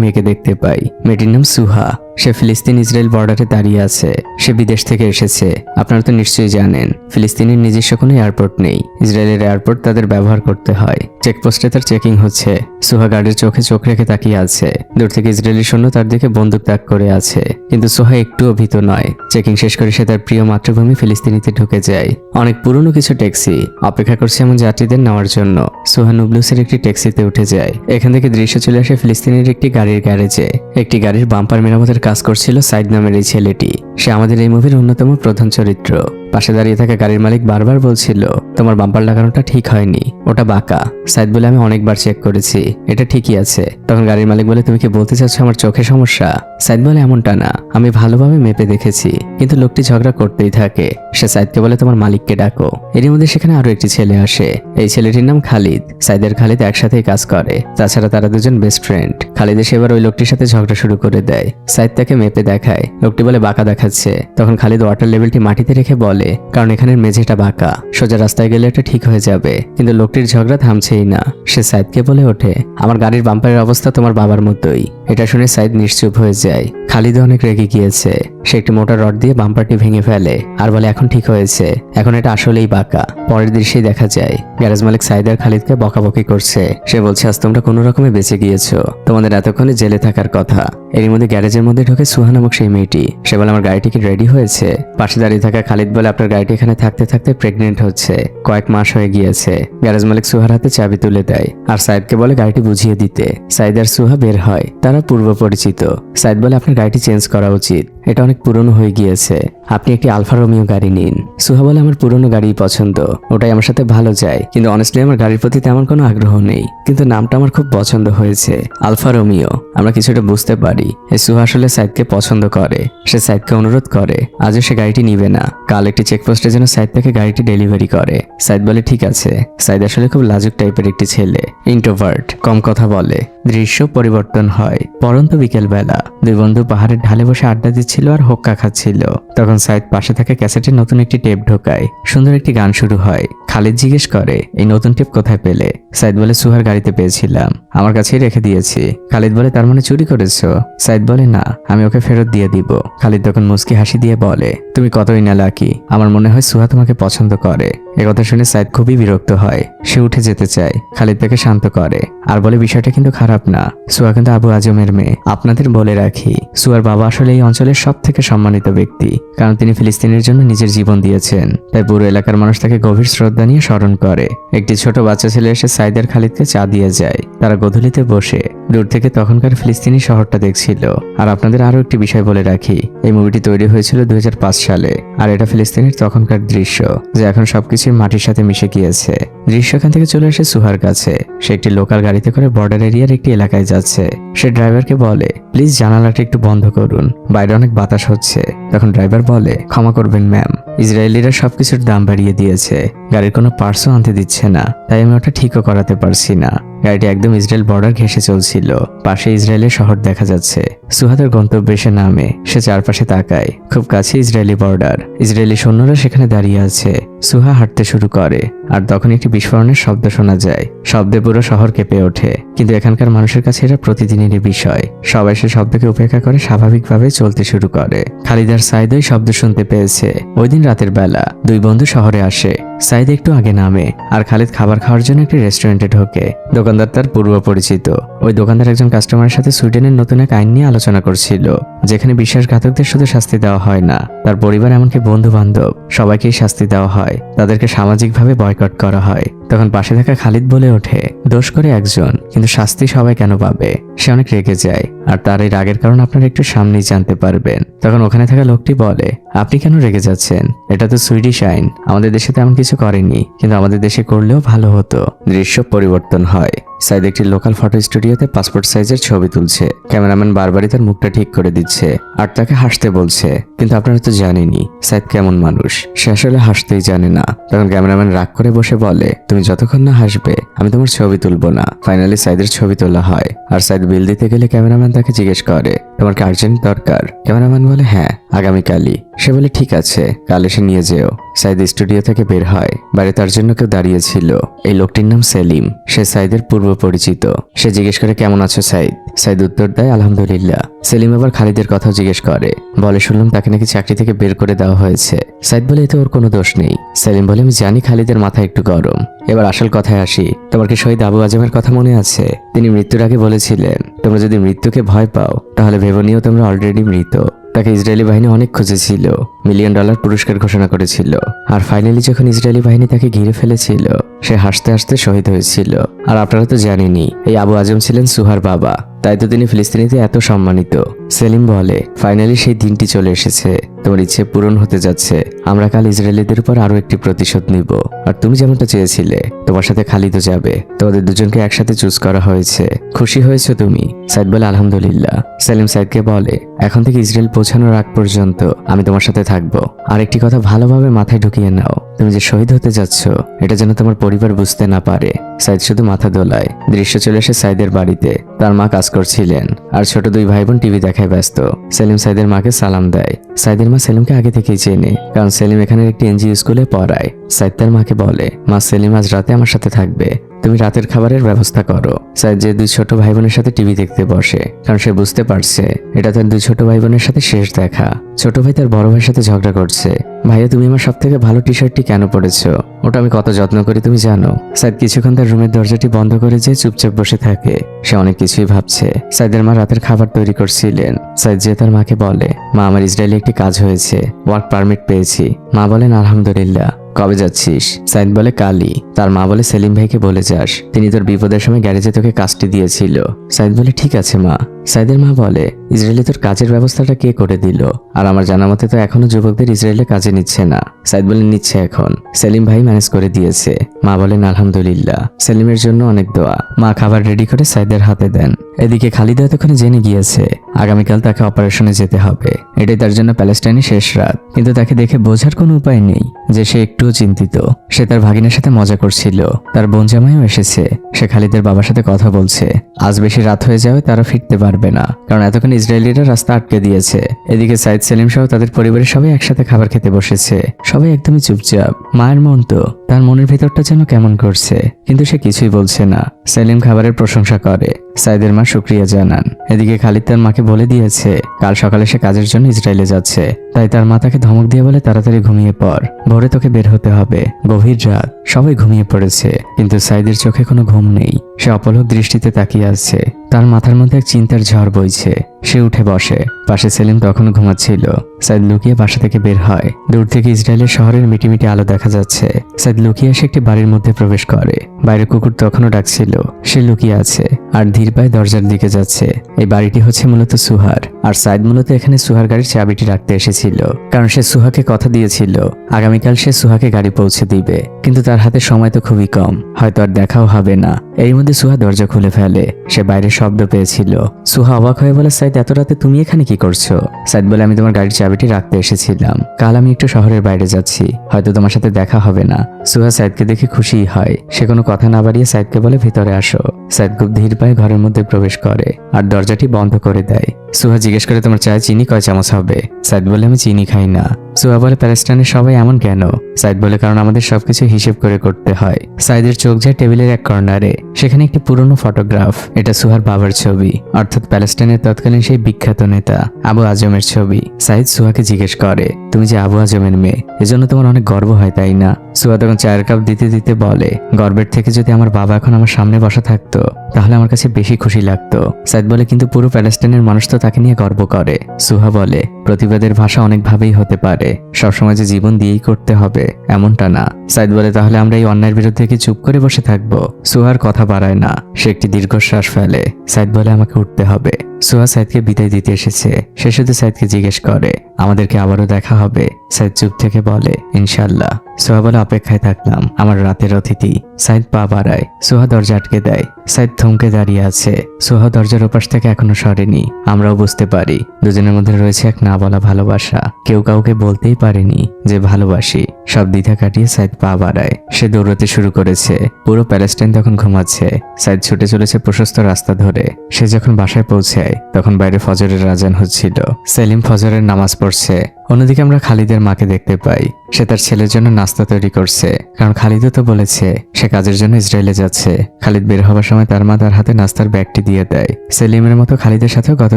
মেয়েকে দেখতে পাই। মেয়েটির নাম সুহা। সে ফিলিস্তিন ইসরায়েল বর্ডারে দাঁড়িয়ে আছে। সে বিদেশ থেকে এসেছে। আপনারা তো নিশ্চয়ই জানেন ফিলিস্তিনের নিজস্ব কোনো এয়ারপোর্ট নেই। ইসরায়েলের এয়ারপোর্ট তাদের ব্যবহার করতে হয়। চেকপোস্টে তার চেকিং হচ্ছে। সুহা গার্ডের চোখে চোখ রেখে তাকিয়ে আছে। দূর থেকে ইসরায়েলি সৈন্য তার দিকে বন্দুক তাক করে আছে, কিন্তু সুহা একটুও ভীত নয়। চেকিং শেষ করে সে তার প্রিয় মাতৃভূমি ফিলিস্তিনিতে ঢুকে যায়। অনেক পুরনো কিছু ট্যাক্সি অপেক্ষা করছে এমন যাত্রীদের নেওয়ার জন্য। সুহা নুবলুসের একটি ট্যাক্সিতে উঠে যায়। এখান থেকে দৃশ্য চলে আসে ফিলিস্তিনের একটি গাড়ির গ্যারেজে। একটি গাড়ির বাম্পার মেরামতের কাজ করছিল সাইদ নামের এই ছেলেটি। সে আমাদের এই মুভির অন্যতম প্রধান চরিত্র। পাশে দাঁড়িয়ে থাকা গাড়ির মালিক বারবার বলছিল, তোমার বাম্পার লাগানোটা ঠিক হয়নি, ওটা বাঁকা। সাইদ বলে, আমি অনেকবার চেক করেছি, এটা ঠিকই আছে। তখন গাড়ির মালিক বলে, তুমি কি বলতে চাচ্ছ আমার চোখে সমস্যা? সাইদ বলে, এমনটা না, আমি ভালোভাবে মেপে দেখেছি। কিন্তু লোকটি ঝগড়া করতেই থাকে। সে সাইদকে বলে, তোমার মালিককে ডাকো। এরই মধ্যে সেখানে আরো একটি ছেলে আসে। এই ছেলেটির নাম খালিদ। সাইদের খালিদ একসাথেই কাজ করে। তাছাড়া তারা দুজন বেস্ট ফ্রেন্ড। খালিদ এসে এবার ওই লোকটির সাথে ঝগড়া শুরু করে দেয়। সাইদ তাকে মেপে দেখায়। লোকটি বলে বাঁকা দেখাচ্ছে। তখন খালিদ ওয়াটার লেভেলটি মাটিতে রেখে বলে, কারণ এখানের মেঝেটা বাঁকা, সোজা রাস্তায় গেলে এটা ঠিক হয়ে যাবে। কিন্তু লোকটির ঝগড়া থামছেই না। সে সাইদকে বলে ওঠে, আমার গাড়ির বাম্পারের অবস্থা তোমার বাবার মতোই। এটা শুনে সাইদ নিশ্চুপ হয়ে যায়। খালিদ অনেক রেগে গিয়েছে। সে একটি মোটা রড দিয়ে বাম্পারটি ভেঙে ফেলে আর বলে, এখন ঠিক হয়েছে, এখন এটা আসলেই বাঁকা। পরের দৃশ্যেই দেখা যায় গ্যারেজ মালিক সাইদ আর খালিদকে বকাবকি করছে। সে বলছে, আজ তোমরা কোনো রকমে বেঁচে গিয়েছো, তোমাদের এতক্ষণে জেলে থাকার কথা। এরই মধ্যে গ্যারেজের মধ্যে ঢোকে সুহা নামক সেই মেয়েটি। সে বলে, আমার গাড়িটি কি রেডি হয়েছে? পাশে দাঁড়িয়ে থাকা খালিদ বলে, আপনার গাড়িটি এখানে থাকতে থাকতে প্রেগনেন্ট হচ্ছে, কয়েক মাস হয়ে গিয়েছে। গ্যারেজ মালিক সুহার হাতে চাবি তুলে দেয় আর সাইদকে বলে গাড়িটি বুঝিয়ে দিতে। সাইদ আর সুহা বের হয়। তারা পূর্ব পরিচিত। সাইদ বলে, আপনার গাড়িটি চেঞ্জ করা উচিত, এটা অনেক পুরনো হয়ে গিয়েছে, আপনি একটি আলফা রোমিও গাড়ি নিন। সুহা বলে, আমার পুরনো গাড়ি পছন্দ, ওটাই আমার সাথে ভালো যায়। কিন্তু অনেস্টলি আমার গাড়ির প্রতি তেমন কোনো আগ্রহ নেই, কিন্তু নামটা আমার খুব পছন্দ হয়েছে, আলফা রোমিও। আমরা কিছুটা বুঝতে পারি এই সুহা আসলে সাইদকে পছন্দ করে। সে সাইদকে অনুরোধ করে আজও সে গাড়িটি নিবে না, কাল একটি চেকপোস্টে যেন সাইদ তাকে গাড়িটি ডেলিভারি করে। সাইদ বলে, ঠিক আছে। সাইদ আসলে খুব লাজুক টাইপের একটি ছেলে, ইন্ট্রোভার্ট, কম কথা বলে। দৃশ্য পরিবর্তন হয় পরন্ত বিকেল বেলা। দুই বন্ধু পাহাড়ের ঢালে বসে আড্ডা দিচ্ছিল আর হোক্কা খাচ্ছিল। তখন সাইদ পাশে থাকা ক্যাসেটে নতুন একটি টেপ ঢোকায়। সুন্দর একটি গান শুরু হয়। খালিদ জিজ্ঞেস করে, এই নতুন টেপ কোথায় পেলে? সাইদ বলে, সুহার গাড়িতে পেয়েছিলাম, আমার কাছেই রেখে দিয়েছি। খালিদ বলে, তার মানে চুরি করেছো? সাইদ বলে, না, আমি ওকে ফেরত দিয়ে দিব। খালিদ তখন মুচকি হাসি দিয়ে বলে, তুমি কতই না লাকি, আমার মনে হয় সুহা তোমাকে পছন্দ করে। একথা শুনে সাইদ খুবই বিরক্ত হয়। সে উঠে যেতে চায়। খালিদ তাকে শান্ত করে আর বলে, বিষয়টা কিন্তু খারাপ না, সুহা কিন্তু আবু আজমের মেয়ে। আপনাদের বলে রাখি, সুহার বাবা আসলে এই অঞ্চলের সব থেকে সম্মানিত ব্যক্তি, কারণ তিনি ফিলিস্তিনের জন্য নিজের জীবন দিয়েছেন। তাই পুরো এলাকার মানুষ তাকে গভীর শ্রদ্ধা নিয়ে স্মরণ করে। একটি ছোট বাচ্চা ছেলে এসে সাইদ আর খালিদকে চা দিয়ে যায়। তারা গোধূলিতে বসে দূর থেকে তখনকার ফিলিস্তিনি শহরটা দেখছিল। আর আপনাদের আরো একটি বিষয় বলে রাখি, এই মুভিটি তৈরি হয়েছিল 2005 সালে। আর এটা ফিলিস্তিনের তখনকার দৃশ্য, যে এখন সবকিছু মাটির সাথে মিশে গিয়েছে। দৃশ্য এখান থেকে চলে আসে সুহার কাছে। সে একটি লোকাল গাড়িতে করে বর্ডার এরিয়ার একটি এলাকায় যাচ্ছে। সে ড্রাইভারকে বলে, প্লিজ জানালাটা একটু বন্ধ করুন, বাইরে অনেক বাতাস হচ্ছে। তখন ড্রাইভার বলে, ক্ষমা করবেন ম্যাম, ইসরায়েলিরা সবকিছুর দাম বাড়িয়ে দিয়েছে, গাড়ির কোনো পার্টসও আনতে দিচ্ছে না, তাই আমি ওটা ঠিকও করাতে পারছি না। গাড়িটি একদম ইসরায়েল বর্ডার ঘেঁষে চলছিল। পাশে ইসরায়েলের শহর দেখা যাচ্ছে। সুহাদের গন্তব্যে সে নামে। সে চারপাশে তাকায়। খুব কাছে ইসরায়েলি বর্ডার। ইসরায়েলি সৈন্যরা সেখানে দাঁড়িয়ে আছে। সুহা হাঁটতে শুরু করে আর তখন একটি বিস্ফোরণের শব্দ শোনা যায়। শব্দে পুরো শহর কেঁপে ওঠে। কিন্তু এখানকার মানুষের কাছে এটা প্রতিদিনেরই বিষয়। সবাই সে শব্দকে উপেক্ষা করে স্বাভাবিকভাবে চলতে শুরু করে। খালিদ আর সাইদ ওই শব্দ শুনতে পেয়েছে। ওই দিন রাতের বেলা দুই বন্ধু শহরে আসে। সাইদ একটু আগে নামে আর খালিদ খাবার খাওয়ার জন্য একটি রেস্টুরেন্টে ঢোকে। দোকানদার তার পূর্ব পরিচিত। ওই দোকানদার একজন কাস্টমারের সাথে সুইডেনের নতুন এক আইন নিয়ে আলোচনা করছিল, যেখানে বিশ্বাসঘাতকদের শুধু শাস্তি দেওয়া হয় না, তার পরিবার এমনকি বন্ধু বান্ধব সবাইকেই শাস্তি দেওয়া হয়, তাদেরকে সামাজিকভাবে বয়কট করা হয়। তখন পাশে থাকা খালিদ বলে ওঠে, দোষ করে একজন, কিন্তু শাস্তি সবাই কেন পাবে? সে অনেক রেগে যায় আর তার এই রাগের কারণ আপনারা একটু সামনেই জানতে পারবেন। তখন ওখানে থাকা লোকটি বলে, আপনি কেন রেগে যাচ্ছেন? এটা তো সুইডিশ আইন, আমাদের দেশে তেমন কিছু করেনি, কিন্তু আমাদের দেশে করলেও ভালো হতো। দৃশ্য পরিবর্তন হয়। সাইদ একটি লোকাল ফটো স্টুডিওতে পাসপোর্ট সাইজের ছবি তুলছে। ক্যামেরাম্যান বারবারই তার মুখটা ঠিক করে দিচ্ছে আর তাকে হাসতে বলছে। কিন্তু আপনারা তো জানেনই সাইদ কেমন মানুষ, সে আসলে হাসতেই জানে না। তখন ক্যামেরাম্যান রাগ করে বসে বলে, তুমি যতক্ষণ না হাসবে আমি তোমার ছবি তুলবো না। ফাইনালি সাইদের ছবি তোলা হয় আর সাইদ বিল দিতে গেলে ক্যামেরাম্যান তাকে জিজ্ঞেস করে, তোমার কি আর্জেন্ট দরকার? ক্যামেরাম্যান বলে, হ্যাঁ, আগামীকালই। সে বলে ঠিক আছে, কাল এসে নিয়ে যেও। সাইদ স্টুডিও থেকে বের হয়। বাইরে তার জন্য কেউ দাঁড়িয়েছিল। এই লোকটির নাম সেলিম। সে সাইদের পূর্ব পরিচিত। সে জিজ্ঞেস করে কেমন আছো সাইদ? সাইদ উত্তর দেয় আলহামদুলিল্লাহ। সেলিম আবার খালিদের কথাও জিজ্ঞেস করে। বলে শুনলাম তাকে নাকি চাকরি থেকে বের করে দেওয়া হয়েছে। সাইদ বলে এতে ওর কোনো দোষ নেই। সেলিম বলে আমি জানি খালিদের মাথা একটু গরম। এবার আসল কথায় আসি, তোমার কি শহীদ আবু আজমের কথা মনে আছে? তিনি মৃত্যুর আগে বলেছিলেন তোমরা যদি মৃত্যুকে ভয় পাও তাহলে ভেবে নিও তোমরা অলরেডি মৃত। তাকে ইসরায়েলি বাহিনী অনেক খুঁজেছিল, $1 মিলিয়ন পুরস্কার ঘোষণা করেছিল। আর ফাইনালি যখন ইসরায়েলি বাহিনী তাকে ঘিরে ফেলেছিল সে হাসতে হাসতে শহীদ হয়েছিল। আর আপনারা তো জানেনই এই আবু আজম ছিলেন সুহার বাবা, তাই তো তিনি ফিলিস্তিনিতে এত সম্মানিত। সেলিম বলে ফাইনালি সেই দিনটি চলে এসেছে, তোমার ইচ্ছে পূরণ হতে যাচ্ছে। আমরা কাল ইসরায়েলিদের উপর আরো একটি প্রতিশোধ নিব। আর তুমি যেমনটা চেয়েছিলে তোমার সাথে খালিদও যাবে, তোমাদের দুজনকে একসাথে চুজ করা হয়েছে। খুশি হয়েছো তুমি? সাইদ বলে আলহামদুলিল্লাহ। সেলিম সাইদকে বলে এখন থেকে ইসরায়েল পৌঁছানোর আগ পর্যন্ত আমি তোমার সাথে থাকবো। আর একটি কথা ভালোভাবে মাথায় ঢুকিয়ে নাও, তুমি যে শহীদ হতে যাচ্ছ এটা যেন তোমার পরিবার বুঝতে না পারে। সাইদ শুধু মাথা দোলায়। দৃশ্য চলে আসে সাইদের বাড়িতে। তার মা কাজ করছিলেন আর ছোট 2 ভাই বোন টিভি দেখায় ব্যস্ত। সেলিম সাইদের মাকে সালাম দেয়। সাইদের মা সেলিমকে আগে থেকেই চেনে, কারণ সেলিম এখানের একটি এনজিও স্কুলে পড়ায়। সাইদ তার মাকে বলে মা সেলিম আজ রাতে আমার সাথে থাকবে, তুমি রাতের খাবারের ব্যবস্থা করো। সাইদ যে 2 ছোট ভাই বোনের সাথে টিভি দেখতে বসে, কারণ সে বুঝতে পারছে এটা তার 2 ছোট ভাই বোনের সাথে শেষ দেখা। ছোট ভাই তার বড় ভাইয়ের সাথে ঝগড়া করছে, ভাইয়া তুমি আমার সব থেকে ভালো টি শার্টটি কেন পরেছো? ওটা আমি কত যত্ন করি তুমি জানো। সাইদ কিছুক্ষণ তার রুমের দরজাটি বন্ধ করে যে চুপচাপ বসে থাকে। সে অনেক কিছুই ভাবছে। সাইদের মা রাতের খাবার তৈরি করছিলেন। সাইদ যে তার মাকে বলে মা আমার ইসরায়েলে একটি কাজ হয়েছে, ওয়ার্ক পারমিট পেয়েছি। মা বলেন আলহামদুলিল্লাহ। কবে যাচ্ছিস? সাইদ বলে কালই। তার মা বলে সেলিম ভাইকে বলে যাস, তিনি তোর বিপদের সময় গ্যারেজে তোকে কাজটি দিয়েছিল। সাইদ বলে ঠিক আছে মা। সাইদের মা বলে ইসরায়েলে তোর কাজের ব্যবস্থাটা কে করে দিল? আর আমার জানা মতে তো এখনো যুবকদের ইসরায়েলে কাজে নিচ্ছে না। সাইদ বলে নিচ্ছে এখন, সেলিম ভাই ম্যানেজ করে দিয়েছে। মা বলেন আলহামদুলিল্লাহ। সেলিমের জন্য অনেক দোয়া। মা খাবার রেডি করে সাইদের হাতে দেন। এদিকে খালিদা এতক্ষণে জেনে গিয়েছে আগামীকাল তাকে অপারেশনে যেতে হবে। এটাই তার জন্য প্যালেস্টাইনে শেষ রাত। কিন্তু তাকে দেখে বোঝার কোনো উপায় নেই যে সে একটুও চিন্তিত। সে তার ভাগিনের সাথে মজা করছিল। তার বোন জামাইও এসেছে। সে খালিদের বাবার সাথে কথা বলছে। আজ বেশি রাত হয়ে যাবে, তারা ফিরতে পারবে না, কারণ এতক্ষণ ইসরায়েলিরা রাস্তা আটকে দিয়েছে। এদিকে সাইদ সেলিম সহ তাদের পরিবারের সবাই একসাথে খাবার খেতে বসেছে। সবাই একদমই চুপচাপ। মায়ের মন তো তার মনের ভিতরটা যেন কেমন করছে, কিন্তু সে কিছুই বলছে না। সেলিম খাবারের প্রশংসা করে। সাইদের মা শুকরিয়া জানান। এদিকে খালিদ তার মাকে বলে দিয়েছে কাল সকালে সে কাজের জন্য ইসরায়েলে যাচ্ছে। তাই তার মা তাকে ধমক দিয়ে বলে তাড়াতাড়ি ঘুমিয়ে পড়, ভোরে তোকে বের হতে হবে। গভীর রাত, সবাই ঘুমিয়ে পড়েছে, কিন্তু সাইদের চোখে কোনো ঘুম নেই। সে অপলক দৃষ্টিতে তাকিয়ে আছে। তার মাথার মধ্যে এক চিন্তার ঝড় বইছে। সে উঠে বসে। পাশে সেলিম তখনও ঘুমাচ্ছিল। সাইদ লুকিয়ে বাসা থেকে বের হয়। দূর থেকে ইসরায়েলের শহরের মিটিমিটি আলো দেখা যাচ্ছে। সাইদ লুকিয়ে এসে একটি বাড়ির মধ্যে প্রবেশ করে। বাইরে কুকুর তখনও ডাকছিল। সে লুকিয়ে আছে আর ধীর পায়ে দরজার দিকে যাচ্ছে। এই বাড়িটি হচ্ছে মূলত সুহার। আর সাইদ মূলত এখানে সুহার গাড়ির চাবিটি রাখতে এসেছিল, কারণ সে সুহাকে কথা দিয়েছিল আগামীকাল সে সুহাকে গাড়ি পৌঁছে দিবে। কিন্তু তার হাতে সময় তো খুবই কম, হয়তো আর দেখাও হবে না। এর মধ্যে সুহা দরজা খুলে ফেলে। সে বাইরে শব্দ পেয়েছিল। সুহা অবাক হয়ে বলে সাইদ এত রাতে তুমি এখানে কি করছো? সাইদ বলে আমি তোমার গাড়ির চাবিটি রাখতে এসেছিলাম। কাল আমি একটু শহরের বাইরে যাচ্ছি, হয়তো তোমার সাথে দেখা হবে না। সুহা সাইদকে দেখে খুশিই হয়। সে কোনো কথা না বাড়িয়ে সাইদকে বলে ভিতরে আসো। সাইদ খুব ধীর পায়ে ঘরের মধ্যে প্রবেশ করে আর দরজাটি বন্ধ করে দেয়। সুহা জিজ্ঞেস করে তোমার চায়ে চিনি কয় চামচ হবে? সাইদ বলে আমি চিনি খাই না। সুহা বলে প্যালেস্টাইনের সবাই এমন কেন? সাইদ বলে কারণ আমাদের সবকিছু হিসেব করে করতে হয়। সাইদের চোখ যায় টেবিলের এক কর্নারে। সেখানে একটি পুরনো ফটোগ্রাফ। এটা সুহার বাবার ছবি, অর্থাৎ প্যালেস্টাইনের তৎকালীন সেই বিখ্যাত নেতা আবু আজমের ছবি। সাইদ সুহাকে জিজ্ঞেস করে তুমি যে আবু আজমের মেয়ে, এজন্য তোমার অনেক গর্ব হয় তাই না? সুহা তখন চায়ের কাপ দিতে দিতে বলে গর্বের থেকে যদি আমার বাবা এখন আমার সামনে বসা থাকতো তাহলে আমার কাছে বেশি খুশি লাগতো। সাইদ বলে কিন্তু পুরো প্যালেস্টাইনের মানুষ তো তাকে নিয়ে গর্ব করে। সুহা বলে প্রতিবাদের ভাষা অনেকভাবেই হতে পারে, সবসময় যে জীবন দিয়েই করতে হবে এমনটা না। সাইদ বলে তাহলে আমরা এই অন্যায়ের বিরুদ্ধে কি চুপ করে বসে থাকবো? সুহার কথা বাড়ায় না। সে একটি দীর্ঘশ্বাস ফেলে। সাইদ বলে আমাকে উঠতে হবে। সুহা সাইদকে বিদায় দিতে এসেছে। সে শুধু সাইদকে জিজ্ঞেস করে আমাদেরকে আবারও দেখা হবে? সাইদ চুপ থেকে বলে ইনশাল্লাহ। সুহা বলে অপেক্ষায় থাকলাম আমার রাতের অতিথি। সাইদ পা বাড়ায়। সুহা দরজা আটকে দেয়। সাইদ থমকে দাঁড়িয়ে আছে। সুহা দরজার ওপাশ থেকে এখনো সরেনি। আমরাও বুঝতে পারি দুজনের মধ্যে রয়েছে এক না বলা ভালোবাসা। কেউ কাউকে বলতেই পারেনি যে ভালোবাসি। সব দ্বিধা কাটিয়ে সাইদ পা বাড়ায়। সে দৌড়াতে শুরু করেছে। পুরো প্যালেস্টাইন তখন ঘুমাচ্ছে। সাইদ ছুটে চলেছে প্রশস্ত রাস্তা ধরে। সে যখন বাসায় পৌঁছায় তখন বাইরে ফজরের আজান হচ্ছিল। সেলিম ফজরের নামাজ পড়ছে। অন্যদিকে আমরা খালিদের মাকে দেখতে পাই। সে তার ছেলের জন্য নাস্তা তৈরি করছে, কারণ খালিদও তো বলেছে সে কাজের জন্য ইসরায়েলে যাচ্ছে। খালিদ বের হবার সময় তার মা তার হাতে নাস্তার ব্যাগটি দিয়ে দেয়। সেলিমের মতো খালিদের সাথেও গত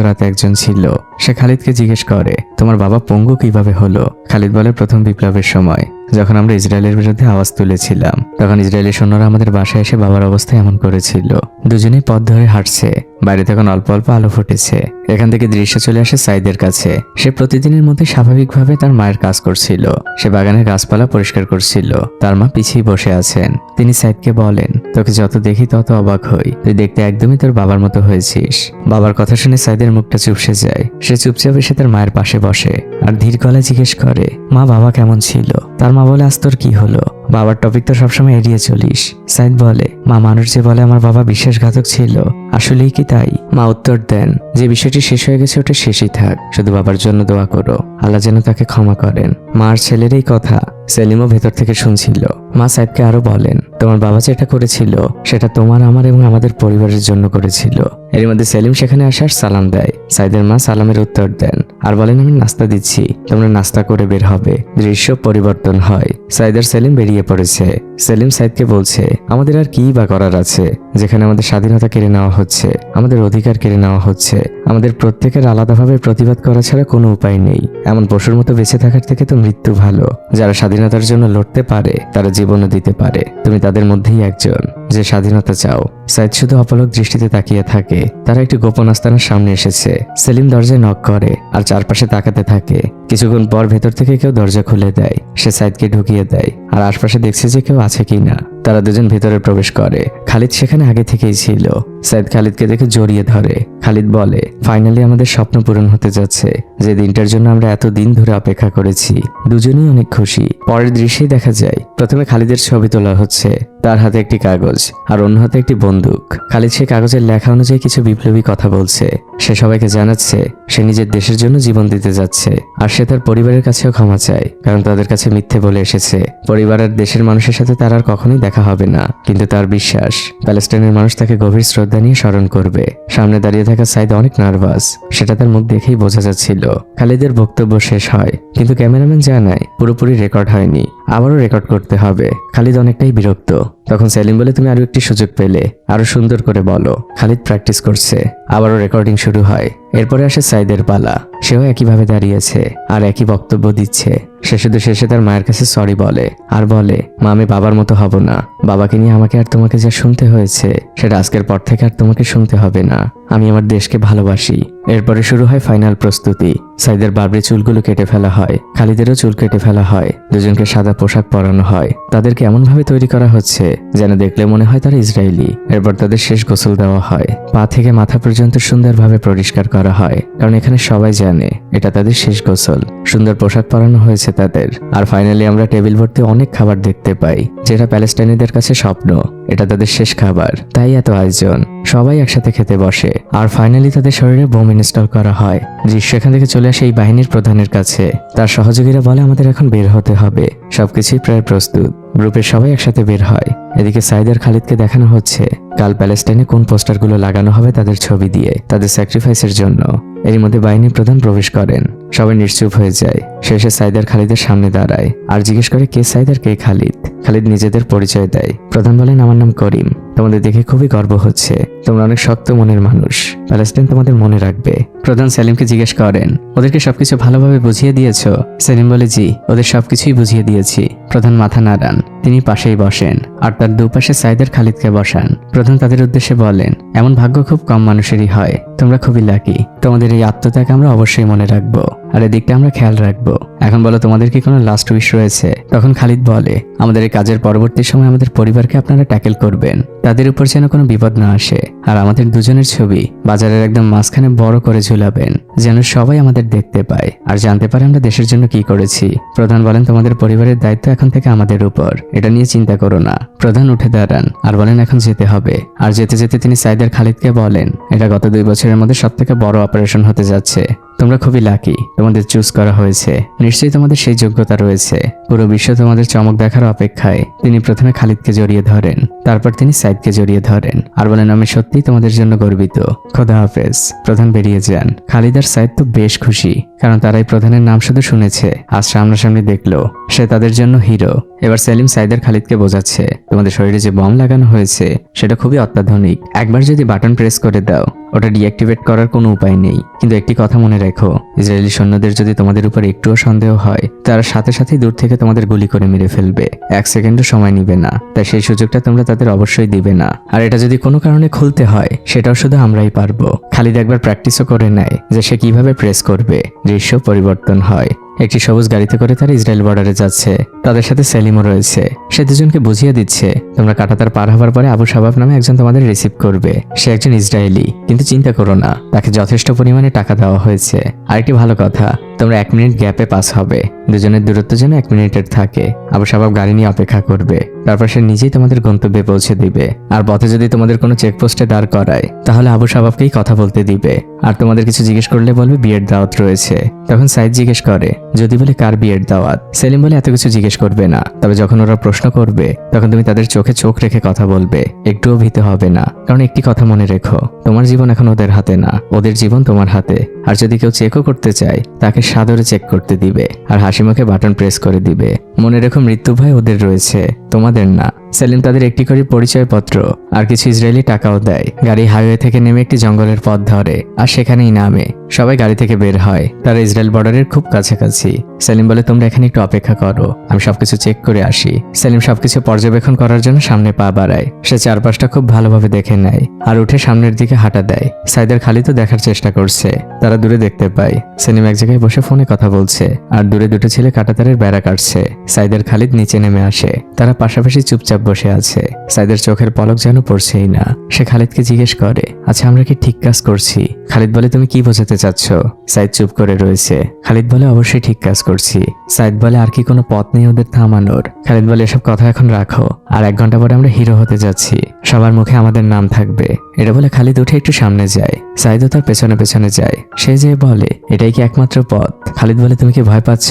রাতে একজন ছিল। সে খালিদকে জিজ্ঞেস করে, তোমার বাবা পঙ্গু কিভাবে হলো? খালিদ বলে, প্রথম বিপ্লবের সময় যখন আমরা ইসরায়েলের বিরুদ্ধে আওয়াজ তুলেছিলাম, তখন ইসরায়েলি সৈন্যরা আমাদের বাসায় এসে বাবার অবস্থা এমন করেছিল। দুজনেই পথ ধরে হাঁটছে, বাইরে তখন অল্প অল্প আলো ফুটেছে। এখান থেকে দৃশ্য চলে আসে সাইদের কাছে। সে প্রতিদিনের মধ্যে স্বাভাবিকভাবে তার মায়ের কাজ করছিল। সে বাগানের গাছপালা পরিষ্কার করছিল। তার মা পিছিয়ে বসে আছেন। তিনি সাইদকে বলেন, তোকে যত দেখি তত অবাক হই, তুই দেখতে একদমই তোর বাবার মতো হয়েছিস। বাবার কথা শুনে সাইদের মুখটা চুপসে যায়। সে চুপচাপ এসে তার মায়ের পাশে বসে আর ধীর গলায় জিজ্ঞেস করে, মা, বাবা কেমন ছিল? তার মা বলে, আজ তোর কি হলো? বাবার টপিক তো সবসময় এড়িয়ে চলিস। সাইদ বলে, মা, মানুষ যে বলে আমার বাবা বিশ্বাসঘাতক ছিল, আসলেই কি তাই? মা উত্তর দেন, যে বিষয়টি শেষ হয়ে গেছে ওটা শেষই থাক, শুধু বাবার জন্য দোয়া করো, আল্লাহ যেন তাকে ক্ষমা করেন। মার ছেলের এই কথা সেলিমও ভেতর থেকে শুনছিল। মা সাইদকে আরো বলেন, তোমার বাবা যেটা করেছিল সেটা তোমার, আমার এবং আমাদের পরিবারের জন্য করেছিল। এর মধ্যে সেলিম সেখানে আসার সালাম দেয়। সাইদের মা সালামের উত্তর দেন আর বলেন, আমি নাস্তা দিচ্ছি, তোমরা নাস্তা করে বের হবে। দৃশ্য পরিবর্তন হয়। সাইদের সেলিম বেরিয়ে পড়েছে। সেলিম সাইদকে বলছে, আমাদের আর কি বা করার আছে, যেখানে আমাদের স্বাধীনতা কেড়ে নেওয়া হচ্ছে, আমাদের অধিকার কেড়ে নেওয়া হচ্ছে। আমাদের প্রত্যেকের আলাদাভাবে প্রতিবাদ করা ছাড়া কোনো উপায় নেই। এমন পশুর মতো বেঁচে থাকার থেকে তো মৃত্যু ভালো। যারা স্বাধীনতার জন্য লড়তে পারে তারা জীবনও দিতে পারে। তুমি তাদের মধ্যেই একজন যে স্বাধীনতা চাও। সাইদ শুধু অপলক দৃষ্টিতে তাকিয়ে থাকে। তারা একটি গোপন আস্তানার সামনে এসেছে। সেলিম দরজায় নক করে আর চারপাশে তাকাতে থাকে। কিছুক্ষণ পর ভেতর থেকে কেউ দরজা খুলে দেয়। সে সাইদকে ঢুকিয়ে দেয় আর আশপাশে দেখছে যে কেউ আছে কিনা। তারা দুজন ভেতরে প্রবেশ করে। খালিদ সেখানে আগে থেকেই ছিল। সাইদ খালিদকে দেখে জড়িয়ে ধরে। খালিদ বলে, ফাইনালি আমাদের স্বপ্ন পূরণ হতে যাচ্ছে, যে দিনটার জন্য আমরা এত দিন ধরে অপেক্ষা করেছি। দুজনেই অনেক খুশি। পরের দৃশ্যেই দেখা যায়, প্রথমে খালিদের ছবি তোলা হচ্ছে। তার হাতে একটি কাগজ আর অন্য হাতে একটি বন্দুক। খালিদ সে কাগজের লেখা অনুযায়ী কিছু বিপ্লবী কথা বলছে। সে সবাইকে জানাচ্ছে সে নিজের দেশের জন্য জীবন দিতে যাচ্ছে। আর সে তার পরিবারের কাছেও ক্ষমা চায়, কারণ তাদের কাছে মিথ্যে বলে এসেছে। পরিবার আর দেশের মানুষের সাথে তার আর কখনোই দেখা হবে না, কিন্তু তার বিশ্বাস প্যালেস্টাইনের মানুষ তাকে গভীর শ্রদ্ধা নিয়ে স্মরণ করবে। সামনে দাঁড়িয়ে থাকা সাইদ অনেক নার্ভাস, সেটা তার মুখ দেখেই বোঝা যাচ্ছিল। খালিদের বক্তব্য শেষ হয়, কিন্তু ক্যামেরাম্যান জানায় পুরোপুরি রেকর্ড হয়নি, আবারও রেকর্ড করতে হবে। খালিদ অনেকটাই বিরক্ত। তখন সেলিম বলে, তুমি আরো একটি সুযোগ পেলে, আরো সুন্দর করে বলো। খালিদ প্র্যাকটিস করছে। আবারও রেকর্ডিং শুরু হয়। এরপরে আসে সাইদের পালা। সেও একইভাবে দাঁড়িয়েছে আর একই বক্তব্য দিচ্ছে। সে শুধু শেষে তার মায়ের কাছে সরি বলে আর বলে, মা, আমি বাবার মতো হব না। বাবাকে নিয়ে আমাকে আর তোমাকে যা শুনতে হয়েছে সেটা আজকের পর থেকে আর তোমাকে শুনতে হবে না। আমি আমার দেশকে ভালোবাসি। এরপরে শুরু হয় ফাইনাল প্রস্তুতি। সাইদের বাবরি চুলগুলো কেটে ফেলা হয়। খালিদেরও চুল কেটে ফেলা হয়। দুজনকে সাদা পোশাক পরানো হয়। তাদেরকে এমন ভাবে তৈরি করা হচ্ছে যেন দেখলে মনে হয় তারা ইসরায়েলি। এরপর তাদের শেষ গোসল দেওয়া হয়। পা থেকে মাথা পর্যন্ত সুন্দরভাবে পরিষ্কার করা হয়, কারণ এখানে সবাই জানে এটা তাদের শেষ গোসল। সুন্দর পোশাক পরানো হয়েছে তাদের। আর ফাইনালি আমরা টেবিল ভর্তি অনেক খাবার দেখতে পাই, যেটা প্যালেস্টাইনিদের কাছে স্বপ্ন। এটা তাদের শেষ খাবার, তাই এত আয়োজন। সবাই একসাথে খেতে বসে আর ফাইনালি তাদের শরীরে বোম ইনস্টল করা হয়। দৃশ্য এখান থেকে চলে আসে এই বাহিনীর প্রধানের কাছে। তার সহযোগীরা বলে, আমাদের এখন বের হতে হবে, সবকিছুই প্রায় প্রস্তুত। গ্রুপের সবাই একসাথে বের হয়। এদিকে সাইদ আর খালিদকে দেখানো হচ্ছে কাল প্যালেস্টাইনে কোন পোস্টারগুলো লাগানো হবে তাদের ছবি দিয়ে, তাদের স্যাক্রিফাইসের জন্য। এর মধ্যে বাহিনীর প্রধান প্রবেশ করেন। সবাই নিশ্চুপ হয়ে যায়। শেষে সাইদ আর খালিদের সামনে দাঁড়ায় আর জিজ্ঞেস করে, কে সাইদ আর কে খালিদ? খালিদ নিজেদের পরিচয় দেয়। প্রধান বলেন, আমার নাম করিম। তোমাদের দেখে খুবই গর্ব হচ্ছে, তোমরা অনেক শক্ত মনের মানুষ। প্যালেস্টাইন তোমাদের মনে রাখবে। প্রধান সেলিমকে জিজ্ঞেস করেন, ওদেরকে সবকিছু ভালোভাবে বুঝিয়ে দিয়েছ? সেলিম বলে, জি, ওদের সবকিছুই বুঝিয়ে দিয়েছি। প্রধান মাথা নাড়ান। তিনি পাশেই বসেন আর তার দুপাশে সাইদের খালিদকে বসান। প্রধান তাদের উদ্দেশ্যে বলেন, এমন ভাগ্য খুব কম মানুষেরই হয়, তোমরা খুবই লাকি। তোমাদের এই আত্মত্যাগ আমরা অবশ্যই মনে রাখবো আর এদিকটা আমরা খেয়াল রাখবো। এখন বলো, তোমাদের কি কোনো লাস্ট উইশ রয়েছে? তখন খালিদ বলে, আমাদের এই কাজের পরবর্তী সময় আমাদের পরিবারকে আপনারা ট্যাকেল করবেন, তাদের উপর যেন কোনো বিপদ না আসে। আর আমাদের দুজনের ছবি বাজারের একদম মাঝখানে বড় করে ঝুলাবেন, যেন সবাই আমাদের দেখতে পায় আর জানতে পারে আমরা দেশের জন্য কি করেছি। প্রধান বলেন, তোমাদের পরিবারের দায়িত্ব এখন থেকে আমাদের উপর, এটা নিয়ে চিন্তা করো না। প্রধান উঠে দাঁড়ান আর বলেন, এখন যেতে হবে। আর যেতে যেতে তিনি সাইদ আর খালিদকে বলেন, এটা গত 2 বছরের মধ্যে সবথেকে বড় অপারেশন হতে যাচ্ছে। তোমরা খুবই লাকি, তোমাদের চুজ করা হয়েছে, নিশ্চয়ই তোমাদের সেই যোগ্যতা রয়েছে। পুরো বিশ্ব তোমাদের চমক দেখার অপেক্ষায়। তিনি প্রথমে খালিদকে জড়িয়ে ধরেন, তারপর তিনি সাইদকে জড়িয়ে ধরেন আর বলেন, আমি সত্যিই তোমাদের জন্য গর্বিত, খোদা হাফেজ। প্রধান বেরিয়ে যান। খালিদ আর সাইদ তো বেশ খুশি, কারণ তারাই প্রধানের নাম শুধু শুনেছে, আজ সামনাসামনি দেখলো। সে তাদের জন্য হিরো। এবার সেলিম সাইদের খালিদকে বোঝাচ্ছে, তোমাদের শরীরে যে বম লাগানো হয়েছে সেটা খুবই অত্যাধুনিক। একবার যদি বাটন প্রেস করে দাও, ওটা ডিঅ্যাক্টিভেট করার কোনো উপায় নেই। কিন্তু একটি কথা মনে রেখো, ইসরায়েলি সৈন্যদের যদি তোমাদের উপর একটুও সন্দেহ হয়, তারা সাথে সাথেই দূর থেকে তোমাদের গুলি করে মেরে ফেলবে। 1 সেকেন্ডও সময় নিবে না। তাই সেই সুযোগটা তোমরা তাদের অবশ্যই দিবে না। আর এটা যদি কোনো কারণে খুলতে হয়, সেটাও শুধু আমরাই পারবো। খালিদ একবার প্র্যাকটিসও করে নেয় যে সে কিভাবে প্রেস করবে। দৃশ্য পরিবর্তন হয়। একটি সবুজ গাড়িতে করে তারা ইসরায়েল বর্ডারে যাচ্ছে। তাদের সাথে সেলিমও রয়েছে। সে দুজনকে বুঝিয়ে দিচ্ছে, তোমরা কাঁটাতার পার হবার পরে আবু শাবাব নামে একজন তোমাদের রিসিভ করবে। সে একজন ইসরায়েলি, কিন্তু চিন্তা করো না, তাকে যথেষ্ট পরিমাণে টাকা দেওয়া হয়েছে। আরেকটি ভালো কথা, তোমরা 1 মিনিট গ্যাপে পাস হবে। দুজনের দূরত্ব যেন 1 মিনিটের থাকে। আবু শাবাব গাড়ি নিয়ে অপেক্ষা করবে, তারপর সে নিজেই তোমাদের গন্তব্যে পৌঁছে দিবে। আর পথে যদি তোমাদের কোনো চেকপোস্টে দাঁড় করায়, তাহলে আবু শাবাবকেই কথা বলতে দিবে। আর তোমাদের কিছু জিজ্ঞেস করলে বলবে বিয়ের দাওয়াত রয়েছে। তখন সাইদ জিজ্ঞেস করে, যদি বলে কার বিয়ের দাওয়াত? সেলিম বলে, এত কিছু জিজ্ঞেস করবে না, তবে যখন ওরা প্রশ্ন করবে তখন তুমি তাদের চোখে চোখ রেখে কথা বলবে। একটুও ভীত হবে না, কারণ একটি কথা মনে রেখো, তোমার জীবন এখন ওদের হাতে না, ওদের জীবন তোমার হাতে। আর যদি কেউ চেকও করতে চায়, তাকে সাদরে চেক করতে দিবে আর হাসি মুখে বাটন প্রেস করে দিবে। মনে রেখো, মৃত্যু ভয় ওদের রয়েছে, তোমাদের না। সেলিম তাদের একটি করে পরিচয়পত্র আর কিছু ইসরায়েলি টাকাও দেয়। গাড়ি হাইওয়ে থেকে নেমে একটি জঙ্গলের পথ ধরে আর সেখানেই নামে। সবাই গাড়ি থেকে বের হয়। তারা ইসরায়েল বর্ডারের খুব কাছাকাছি। সেলিম বলে, তোমরা এখানে একটু অপেক্ষা করো, আমি সবকিছু চেক করে আসি। সেলিম সবকিছু পর্যবেক্ষণ করার জন্য সামনে পা বাড়ায়। সে চারপাশটা খুব ভালোভাবে দেখে নেয় আর উঠে সামনের দিকে হাঁটা দেয়। সাইদের খালিদও দেখার চেষ্টা করছে। তারা দূরে দেখতে পায় সেলিম এক জায়গায় বসে ফোনে কথা বলছে আর দূরে দুটো ছেলে কাঁটাতারের বেড়া কাটছে। সাইদের খালিদ নিচে নেমে আসে। তারা পাশাপাশি চুপচাপ বসে আছে। সাইদের চোখের পলক যেন পড়ছেই না। সে খালিদকে জিজ্ঞেস করে, আচ্ছা আমরা কি ঠিক কাজ করছি? খালিদ বলে, তুমি কি বোঝাতে চাচ্ছ? সাইদ চুপ করে রয়েছে। খালিদ বলে, অবশ্যই ঠিক কাজ করছি। সাইদ বলে, আর কি কোনো পথ নেই ওদের থামানোর? খালিদ বলে, এসব কথা এখন রাখো, আর 1 ঘন্টা পরে আমরা হিরো হতে যাচ্ছি, সবার মুখে আমাদের নাম থাকবে। এটা বলে খালিদ উঠে একটু সামনে যায়। সাইদও তার পেছনে পেছনে যায়। সে যে বলে, এটাই কি একমাত্র পথ? খালিদ বলে, তুমি কি ভয় পাচ্ছ?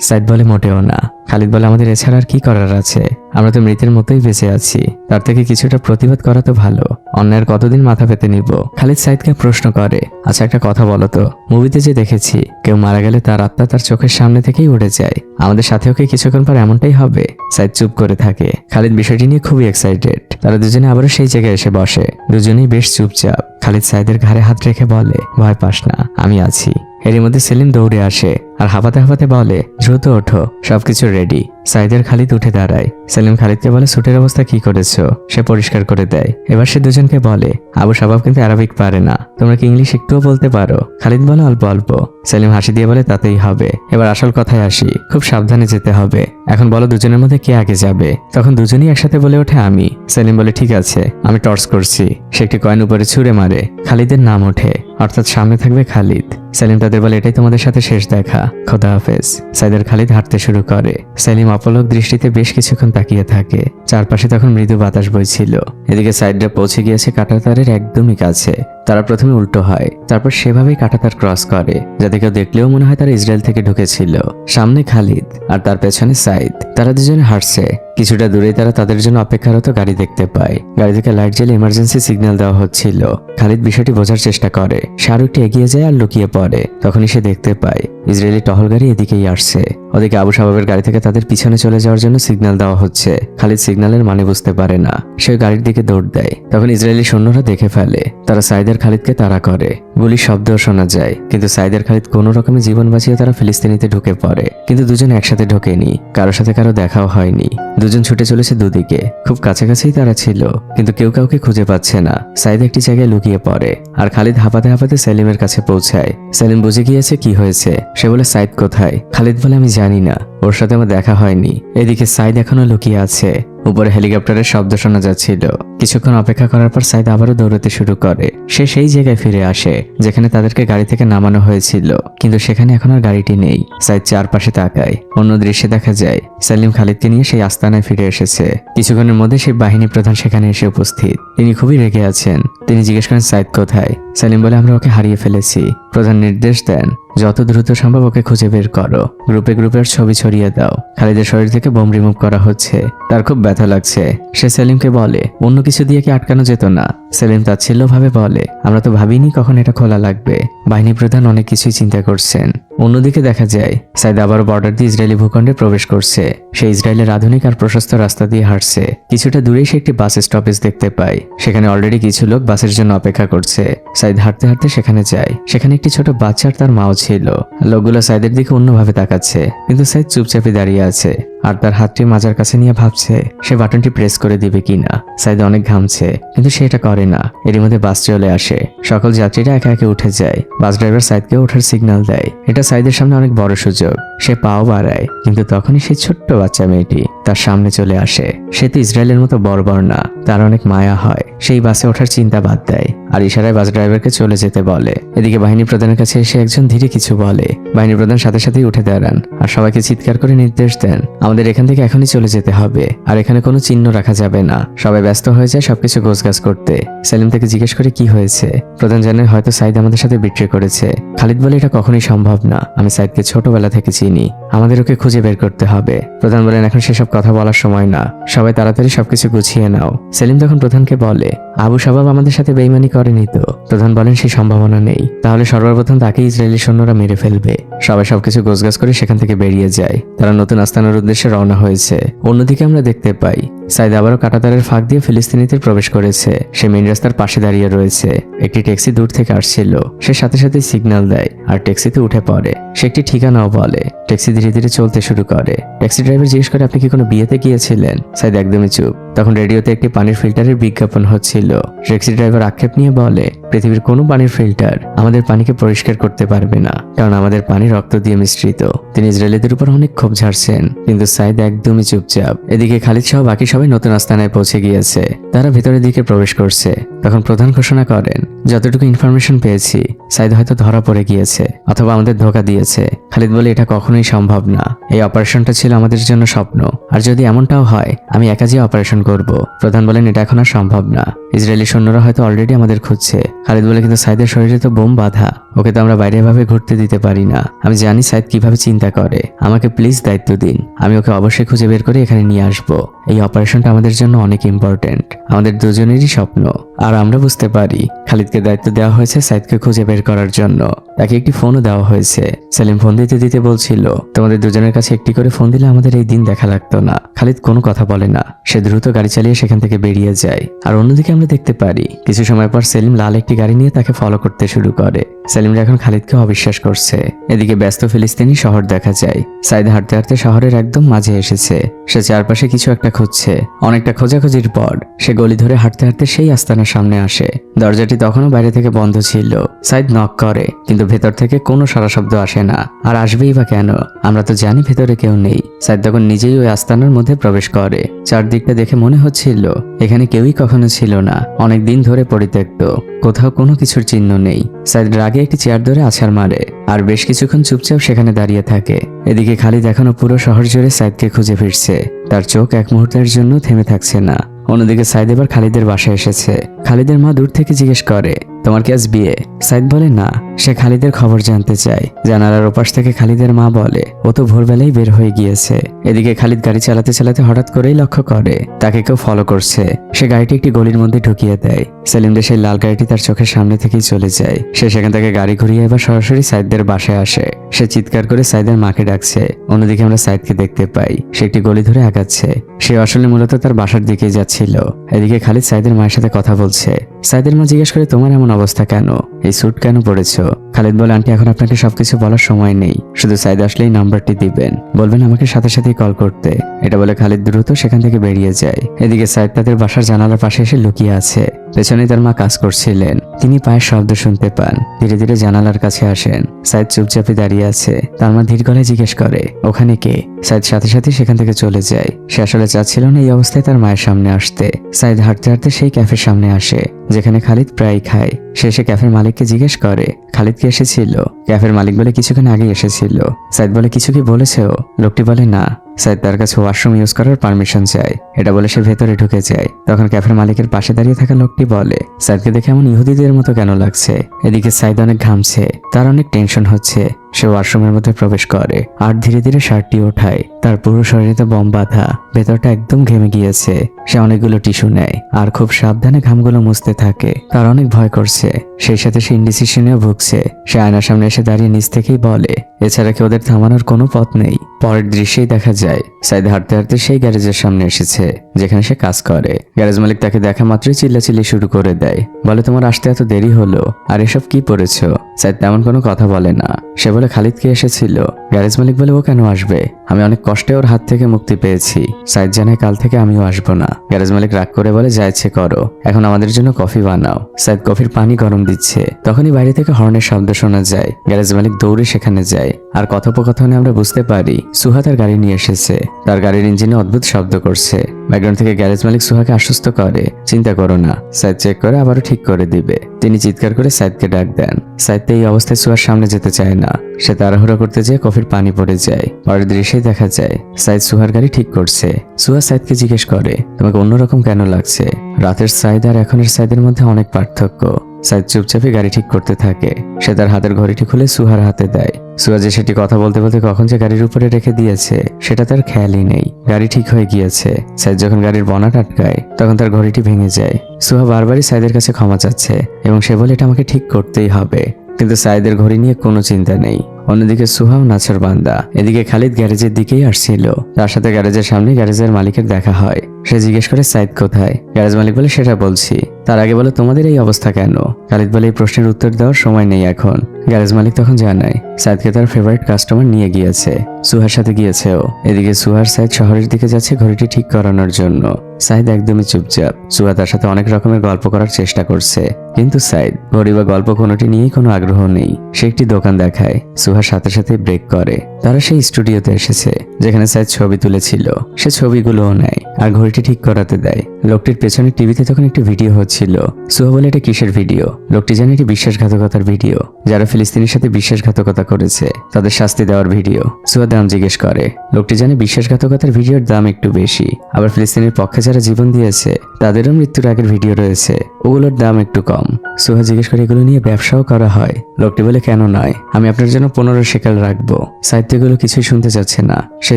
সাইদ বলে, মোটেও না। খালিদ বলে, আমাদের এছাড়া আর কি করার আছে? আমরা তো মৃতের মতোই বেঁচে আছি, তার থেকে কিছুটা প্রতিবাদ করা তো ভালো। অন্যের কতদিন মাথা পেতে নিব? খালিদ সাইদকে প্রশ্ন করে, আচ্ছা একটা কথা বলো তো, মুভিতে যে দেখেছি কেউ মারা গেলে তার আত্মা তার চোখের সামনে থেকেই উড়ে যায়, আমাদের সাথেও কি কিছুক্ষণ পর এমনটাই হবে? সাইদ চুপ করে থাকে। খালিদ বিষয়টি নিয়ে খুবই এক্সাইটেড। তারা দুজনে আবারও সেই জায়গায় এসে বসে। দুজনেই বেশ চুপচাপ। খালিদ সাইদের ঘাড়ে হাত রেখে বলে, ভয় পাস না, আমি আছি। এরই মধ্যে সেলিম দৌড়ে আসে আর হাঁপাতে হাঁপাতে বলে, দ্রুত ওঠো, সবকিছু রেডি। সাইদের খালিদ উঠে দাঁড়ায়। সেলিম খালিদকে বলে, স্যুটের অবস্থা কি করেছো? সে পরিষ্কার করে দেয়। এবার সে দুজনকে বলে, আবু শাবাব কিন্তু আরবিক পারে না, তোমরা কি ইংলিশ একটুও বলতে পারো? খালিদ বলে, অল্প অল্প। সেলিম হাসি দিয়ে বলে, তাতেই হবে। এবার আসল কথায় আসি, খুব সাবধানে যেতে হবে। এখন বলো দুজনের মধ্যে কে আগে যাবে? তখন দুজনই একসাথে বলে ওঠে, আমি। সেলিম বলে, ঠিক আছে, আমি টর্চ করছি। সে একটি কয়েন উপরে ছুঁড়ে মারে। খালিদের নাম ওঠে, অর্থাৎ সামনে থাকবে খালিদ। সেলিম তাদের বলে, এটাই তোমাদের সাথে শেষ দেখা, খোদা হাফেজ। সাইদের খালিদ হাঁটতে শুরু করে। সেলিম অপলক দৃষ্টিতে বেশ কিছুক্ষণ তাকিয়ে থাকে। চারপাশে তখন মৃদু বাতাস বইছিল। এদিকে সাইডরা পৌঁছে গিয়েছে কাঁটাতারের একদমই কাছে। তারা প্রথমে উল্টো হয়, তারপর সেভাবেই কাঁটাতার ক্রস করে, যাতে কেউ দেখলেও মনে হয় তারা ইসরায়েল থেকে ঢুকেছিল। সামনে খালিদ আর তার পেছনে সাইদ। তারা দুজনে হাঁটছে। কিছুটা দূরেই তারা তাদের জন্য অপেক্ষারত গাড়ি দেখতে পায়। গাড়ি থেকে লাইট জ্বেলে ইমার্জেন্সি সিগন্যাল দেওয়া হচ্ছিল। খালিদ বিষয়টি বোঝার চেষ্টা করে। সে আরো একটু এগিয়ে যায় আর লুকিয়ে পড়ে। তখনই সে দেখতে পায় ইসরায়েলি টহল গাড়ি এদিকেই আসছে। ওদিকে আবু শাবাবের গাড়ি থেকে তাদের পিছনে চলে যাওয়ার জন্য সিগন্যাল দেওয়া হচ্ছে। খালিদ সিগন্যালের মানে বুঝতে পারে না। সে গাড়ির দিকে দৌড় দেয়। তখন ইসরায়েলি সৈন্যরা দেখে ফেলে। তারা সাইদের খালিদকে তাড়া করে। গুলির শব্দও শোনা যায়, কিন্তু সাইদের খালিদ কোনো রকমে জীবন বাঁচিয়ে তারা ফিলিস্তিনিতে ঢুকে পড়ে। কিন্তু দুজন একসাথে ঢোকেনি, কারোর সাথে কারো দেখাও হয়নি। দুজন ছুটে চলেছে দুদিকে। খুব কাছাকাছিই তারা ছিল, কিন্তু কেউ কাউকে খুঁজে পাচ্ছে না। সাইদ একটি জায়গায় লুকিয়ে পড়ে আর খালিদ হাঁপাতে হাঁপাতে সেলিমের কাছে পৌঁছায়। সেলিম বুঝে গিয়েছে কি হয়েছে। সে বলে, সাইদ কোথায়? খালিদ বলে, আমি জানি না, ওর সাথে আমার দেখা হয়নি। এদিকে সাইদ এখনো লুকিয়ে আছে। উপরে হেলিকপ্টারের শব্দ শোনা যাচ্ছিল। কিছুক্ষণ অপেক্ষা করার পর সাইদ আবারও দৌড়াতে শুরু করে। সে সেই জায়গায় ফিরে আসে যেখানে তাদেরকে গাড়ি থেকে নামানো হয়েছিল, কিন্তু সেখানে এখন আর গাড়িটি নেই। সাইদ চারপাশে তাকায়। অন্য দৃশ্যে দেখা যায় সেলিম খালিদকে নিয়ে সেই আস্তানায় ফিরে এসেছে। কিছুক্ষণের মধ্যে সেই বাহিনী প্রধান সেখানে এসে উপস্থিত। তিনি খুবই রেগে আছেন। তিনি জিজ্ঞেস করেন, সাইদ কোথায়? সেলিম বলে, আমরা ওকে হারিয়ে ফেলেছি। প্রধান নির্দেশ দেন যত দ্রুত সম্ভব ওকে খুঁজে বের করো। গ্রুপে ওর ছবি ছড়িয়ে দাও। খালিদের শরীর থেকে বোম রিমুভ করা হচ্ছে। তার খুব ব্যথা লাগছে। সে সেলিমকে বলে অন্য কিছু দিয়ে কি আটকানো যেত না? সেলিম তাচ্ছিল্যভাবে বলে আমরা তো ভাবিনি কখন এটা খোলা লাগবে। বাহিনী প্রধান অনেক কিছুই চিন্তা করছেন। অন্যদিকে দেখা যায় সাইদ আবারও বর্ডার দিয়ে ইসরায়েলি ভূখণ্ডে প্রবেশ করছে। সে ইসরায়েলের আধুনিক আর প্রশস্ত রাস্তা দিয়ে হাঁটছে। কিছুটা দূরেই সে একটি বাস স্টপেজ দেখতে পায়। সেখানে অলরেডি কিছু লোক বাসের জন্য অপেক্ষা করছে। সাইদ হাঁটতে হাঁটতে সেখানে যায়। সেখানে একটি ছোট বাচ্চা আর তার মাও ছিল। লোকগুলো সাইদের দিকে অন্যভাবে তাকাচ্ছে, কিন্তু সাইদ চুপচাপে দাঁড়িয়ে আছে আর তার হাতটি মাজার কাছে নিয়ে ভাবছে সে বাটনটি প্রেস করে দিবে কিনা। সাইদ অনেক ঘামছে, কিন্তু সে এটা করে না। এরই মধ্যে বাস চলে আসে। সকল যাত্রীরা একে একে উঠে যায়। বাস ড্রাইভার সাইদকে ওঠার সিগন্যাল দেয়। এটা সাইদের সামনে অনেক বড় সুযোগ। সে পাও বাড়ায়, কিন্তু তখনই সেই ছোট্ট বাচ্চা মেয়েটি তার সামনে চলে আসে। সে তো ইসরায়েলের মতো বর্বর না, তার অনেক মায়া হয়। সেই বাসে ওঠার চিন্তা বাদ দেয় আর ইশারায় বাস ড্রাইভারকে চলে যেতে বলে। এদিকে বাহিনী প্রধানের কাছে এসে একজন ধীরে কিছু বলে। বাহিনী প্রধান সাথে সাথেই উঠে দাঁড়ান আর সবাইকে চিৎকার করে নির্দেশ দেন আমাদের এখান থেকে এখনই চলে যেতে হবে, আর এখানে কোনো চিহ্ন রাখা যাবে না। সবাই ব্যস্ত হয়ে যায় সবকিছু গোছগাছ করতে। সেলিম থেকে জিজ্ঞেস করে কি হয়েছে। প্রধান জানেন হয়তো সাইদ আমাদের সাথে বিট্রে করেছে। খালিদ বলে এটা কখনোই সম্ভব না, আমি সাইদকে ছোটবেলা থেকে চিনি, আমাদের ওকে খুঁজে বের করতে হবে। প্রধান বলেন এখন সেসব কথা বলার সময় না, সবাই তাড়াতাড়ি সবকিছু গুছিয়ে নাও। সেলিম তখন প্রধানকে বলে আবু শাবাব আমাদের সাথে বেইমানি করেনি তো? প্রধান বলেন সেই সম্ভাবনা নেই, তাহলে সর্বপ্রথম তাকে ইসরায়েলি সৈন্যরা মেরে ফেলবে। সবাই সবকিছু গোছগাছ করে সেখান থেকে বেরিয়ে যায়। তারা নতুন আস্তানার উদ্দেশ্যে রওনা হয়েছে। অন্যদিকে আমরা দেখতে পাই সাইদ আবারও কাঁটাতারের ফাঁক দিয়ে ফিলিস্তিনিদের প্রবেশ করেছে। সে মেইন রাস্তার পাশে দাঁড়িয়ে রয়েছে। একটি ট্যাক্সি দূর থেকে আসছিল। সে সাথে সাথে সিগন্যাল দেয় আর ট্যাক্সিতে উঠে পড়ে। সে একটি ঠিকানাও বলে। ট্যাক্সি ধীরে ধীরে চলতে শুরু করে। ট্যাক্সি ড্রাইভার জিজ্ঞেস করে আপনি কি কোনো বিয়েতে গিয়েছিলেন? সাইদ একদমই চুপ। তখন রেডিওতে একটি পানির ফিল্টারের বিজ্ঞাপন হচ্ছিল। ট্যাক্সি ড্রাইভার আক্ষেপ নিয়ে বলে পৃথিবীর কোনো পানির ফিল্টার আমাদের পানিকে পরিষ্কার করতে পারবে না, কারণ আমাদের পানি রক্ত দিয়ে মিশ্রিত। তিনি ইসরায়েলিদের উপর অনেক ক্ষোভ ঝাড়ছেন, কিন্তু সাইদ একদমই চুপচাপ। এদিকে খালিদ সহ বাকি সবাই নতুন আস্তানায় পৌঁছে গিয়েছে। তারা ভেতরের দিকে প্রবেশ করছে। তখন প্রধান ঘোষণা করেন যতটুকু ইনফরমেশন পেয়েছি সাইদ হয়তো ধরা পড়ে গিয়েছে অথবা আমাদের ধোঁকা দিয়েছে। খালিদ বলে এটা কখনোই সম্ভব না। এই অপারেশনটা ছিল আমাদের জন্য স্বপ্ন, আর যদি এমনটাও হয় আমি একা যেয়ে অপারেশন করব। প্রধান বলেন এটা এখন আর সম্ভব না। ইসরায়েলি সৈন্যরা হয়তো অলরেডি আমাদের খুঁজছে। খালিদ বলে কিন্তু সাইদের শরীরে তো বোম বাঁধা, ওকে তো আমরা বাইরে ভাবে ঘুরতে দিতে পারি না। আমি জানি সাইদ কিভাবে চিন্তা করে, আমাকে প্লিজ দায়িত্ব দিন। আমি ওকে অবশ্যই খুঁজে বের করে এখানে নিয়ে আসবো। এই অপারেশনটা আমাদের জন্য অনেক ইম্পর্টেন্ট, আমাদের দুজনেরই স্বপ্ন। আর আমরা বুঝতে পারি খালিদকে দায়িত্ব দেওয়া হয়েছে সাইদকে খুঁজে বের করার জন্য। তাকে একটি ফোনও দেওয়া হয়েছে। সেলিম ফোন দিতে দিতে বলছিল তোমাদের দুজনের কাছে একটি করে ফোন দিলে আমাদের এই দিন দেখা লাগতো না। খালিদ কোনো কথা বলে না। সে দ্রুত গাড়ি চালিয়ে সেখান থেকে বেরিয়ে যায়। আর অন্যদিকে আমরা দেখতে পারি কিছু সময় পর সেলিম লাল একটি গাড়ি নিয়ে তাকে ফলো করতে শুরু করে। সেলিমরা এখন খালিদকে অবিশ্বাস করছে। এদিকে ব্যস্ত ফিলিস্তিনি শহর দেখা যায়। সাইদ হাঁটতে হাঁটতে শহরের একদম মাঝে এসেছে। সে চারপাশে কিছু একটা খুঁজছে। অনেকটা খোঁজাখুঁজির পর সে গলি ধরে হাঁটতে হাঁটতে সেই আস্তানার সামনে আসে। দরজাটি তখনও বাইরে থেকে বন্ধ ছিল। সাইদ নক করে, কিন্তু ভেতর থেকে কোনো সাড়া শব্দ আসে না। আর আসবেই বা কেন? আমরা তো জানি ভেতরে কেউ নেই। সাইদ তখন নিজেই ওই আস্তানার মধ্যে প্রবেশ করে। চারদিকটা দেখে মনে হচ্ছিল এখানে কেউই কখনো ছিল না। অনেক দিন ধরে পরিত্যক্ত, কোথাও কোনো কিছুর চিহ্ন নেই। সাইদ রাগে একটি চেয়ার ধরে আছাড় মারে আর বেশ কিছুক্ষণ চুপচাপ সেখানে দাঁড়িয়ে থাকে। এদিকে খালিদ এখনো পুরো শহর জুড়ে সাইদকে খুঁজে ফিরছে। তার চোখ এক মুহূর্তের জন্য থেমে থাকছে না। অন্যদিকে সাইদ এবার খালিদের বাসায় এসেছে। খালিদের মা দূর থেকে জিজ্ঞেস করে তোমার কি আজ বিয়ে? সাইদ বলে না। সে খালিদের খবর জানতে চায়। জানালার ওপাশ থেকে খালিদের মা বলে ও তো ভোরবেলায় বের হয়ে গিয়েছে। এদিকে খালিদ গাড়ি চালাতে চালাতে হঠাৎ করেই লক্ষ্য করে তাকে কেউ ফলো করছে। সে গাড়িটি একটি গলির মধ্যে ঢুকিয়ে দেয়। সেলিমদের সেই লাল গাড়িটি তার চোখের সামনে থেকেই চলে যায়। সে সেখান থেকে গাড়ি ঘুরিয়ে এবার সরাসরি সাইদদের বাসায় আসে। সে চিৎকার করে সাইদের মাকে ডাকছে। অন্যদিকে আমরা সাইদকে দেখতে পাই সে একটি গলি ধরে আগাচ্ছে। সে আসলে মূলত তার বাসার দিকে যাচ্ছিল। এদিকে খালিদ সাইদের মায়ের সাথে কথা বলছে। সাইদের মা জিজ্ঞেস করে তোমার এমন অবস্থা কেন? এই স্যুট কেন পরেছো? খালিদ বলে আন্টি এখন আপনাকে সবকিছু বলার সময় নেই, শুধু সাইদ আসলেই নাম্বারটি দিবেন, বলবেন আমাকে সাথে সাথেই কল করতে। এটা বলে খালিদ দ্রুত সেখান থেকে বেরিয়ে যায়। এদিকে সাইদ তাদের বাসার জানালার পাশে এসে লুকিয়ে আছে। পেছনে তার মা কাজ করছিলেন। তিনি পায়ের শব্দ শুনতে পান। ধীরে ধীরে জানালার কাছে আসেন। সাইদ চুপচাপে দাঁড়িয়ে আছে। তার মা ধীর গলায় জিজ্ঞেস করে ওখানে কে? সাইদ সাথে সাথে সেখান থেকে চলে যায়। সে আসলে চাচ্ছিল না এই অবস্থায় তার মায়ের সামনে আসতে। সাইদ হাঁটতে হাঁটতে সেই ক্যাফের সামনে আসে যেখানে খালিদ প্রায় খায়। সে ক্যাফের মালিককে জিজ্ঞেস করে খালিদ কি এসেছিল? ক্যাফের মালিক বলে কিছুক্ষণ আগে এসেছিল। সাইদ বলে কিছু কি বলেছে ও? লোকটি বলে না। সাইদ তার কাছে ওয়াশরুম ইউজ করার পারমিশন চায়। এটা বলে সে ভেতরে ঢুকে যায়। তখন ক্যাফের মালিকের পাশে দাঁড়িয়ে থাকা লোকটি লোকটি বলে, সাইদকে দেখে এমন ইহুদিদের মতো কেন লাগছে? এদিকে সাইদ অনেক ঘামছে, তার অনেক টেনশন হচ্ছে। সে ওয়াশরুমের মধ্যে প্রবেশ করে আর ধীরে ধীরে শার্টটি ওঠায়। তার পুরো শরীরে বম বাঁধা, ভেতরটা একদম ঘেমে গিয়েছে। সে অনেকগুলো টিস্যু নেয় আর খুব সাবধানে ঘামগুলো মুছতে থাকে। তার অনেক ভয় করছে, সেই সাথে সে ইনডিসিশনেও ভুগছে। সে আয়নার সামনে এসে দাঁড়িয়ে নিজ থেকেই বলে, এছাড়া কি ওদের থামানোর কোনো পথ নেই? পরের দৃশ্যেই দেখা যায় সাইদ হাঁটতে হাঁটতে সেই গ্যারেজের সামনে এসেছে যেখানে সে কাজ করে। গ্যারেজ মালিক তাকে দেখা মাত্রই চিল্লাচিল্লি শুরু করে দেয়, বলে, তোমার আসতে এত দেরি হলো, আর এসব কি পড়েছো? সাইদ তেমন কোনো কথা বলে না। সে বলে, খালিদ কি এসেছিল? গ্যারেজ মালিক বলে, ও কেন আসবে? আমি অনেক কষ্টে ওর হাত থেকে মুক্তি পেয়েছি। সাইদ জানায়, কাল থেকে আমিও আসবো না। গ্যারেজ মালিক রাগ করে বলে, যা ইচ্ছে করো, এখন আমাদের জন্য কফি বানাও। সাইদ কফির পানি গরম দিচ্ছে, তখনই বাইরে থেকে হর্নের শব্দ শোনা যায়। গ্যারেজ মালিক দৌড়ে সেখানে যায় আর কথোপকথনে আমরা বুঝতে পারি সুহা তার গাড়ি নিয়ে এসেছে। তার গাড়ির ইঞ্জিনে অদ্ভুত শব্দ করছে। ব্যাকগ্রাউন্ড থেকে গ্যারেজ মালিক সুহাকে আশ্বস্ত করে, চিন্তা করো না, সাইদ চেক করে আবারও ঠিক করে দিবে। তিনি চিৎকার করে সাইদকে ডাক দেন। সাইদ এই অবস্থায় সুহার সামনে যেতে চায় না। সে তাড়াহুড়ো করতে যেয়ে কফির পানি পড়ে যায়। পরের দৃশ্যেই দেখা যায় সাইদ সুহার গাড়ি ঠিক করছে। সুহা সাইদকে জিজ্ঞেস করে, তোমাকে অন্যরকম কেন লাগছে? রাতের সাইদ আর এখনের সাইদের মধ্যে অনেক পার্থক্য। সাইদ চুপচাপে গাড়ি ঠিক করতে থাকে। সে তার হাতের ঘড়িটি খুলে সুহার হাতে দেয়। সুহা যে সেটি কথা বলতে বলতে কখন যে গাড়ির উপরে রেখে দিয়েছে সেটা তার খেয়ালই নেই। গাড়ি ঠিক হয়ে গিয়েছে। সাইদ যখন গাড়ির বনাট আটকায় তখন তার ঘড়িটি ভেঙে যায়। সুহা বারবারই সাইদের কাছে ক্ষমা চাচ্ছে এবং সে বলে, এটা আমাকে ঠিক করতেই হবে। কিন্তু সাইদের ঘড়ি নিয়ে কোনো চিন্তা নেই। অন্যদিকে সুহাও নাছর বান্দা। এদিকে খালিদ গ্যারেজের দিকেই আসছিল। তার সাথে গ্যারেজের সামনে গ্যারেজের মালিকের দেখা হয়। সে জিজ্ঞেস করে, সাইদ কোথায়? গ্যারেজ মালিক বলে, সেটা বলছি, তার আগে বলে তোমাদের এই অবস্থা কেন? খালিদ বলে, এই প্রশ্নের উত্তর দেওয়ার সময় নেই এখন। গ্যারেজ মালিক তখন জানায় সাইদকে তার ফেভারিট কাস্টমার নিয়ে গিয়েছে। সুহার সাথে গিয়েছেও। এদিকে সুহার সাইদ শহরের দিকে যাচ্ছে ঘড়িটি ঠিক করানোর জন্য। সাইদ একদমই চুপচাপ। সুহা তার সাথে অনেক রকমের গল্প করার চেষ্টা করছে, কিন্তু সাইদ ঘড়ি বা গল্প কোনোটি নিয়েই কোনো আগ্রহ নেই। সে একটি দোকান দেখায়। সুহার সাথে সাথে ব্রেক করে। তারা সেই স্টুডিওতে এসেছে যেখানে সাইদ ছবি তুলেছিল। সে ছবিগুলোও নেয় আর ঘড়িটি ঠিক করাতে দেয়। লোকটির পেছনে টিভিতে তখন একটি ভিডিও হচ্ছিল। সুহা বলে, এটা কিসের ভিডিও? লোকটি জানে এটি বিশ্বাসঘাতকতার ভিডিও। যারা ফিলিস্তিনের সাথে বিশ্বাসঘাতকতা করেছে তাদের শাস্তি দেওয়ার ভিডিও। সুহা দাম জিজ্ঞেস করে। লোকটি জানে বিশ্বাসঘাতকতার ভিডিওর দাম একটু বেশি, আবার ফিলিস্তিনের পক্ষে যারা জীবন দিয়েছে তাদেরও মৃত্যুর আগের ভিডিও রয়েছে, ওগুলোর দাম একটু কম। সুহা জিজ্ঞেস করে, এগুলো নিয়ে ব্যবসাও করা হয়? লোকটি বলে, কেন নয়, আমি আপনার জন্য 15 শেকেল রাখবো। সাইদ এগুলো কিছুই শুনতে চাচ্ছে না। সে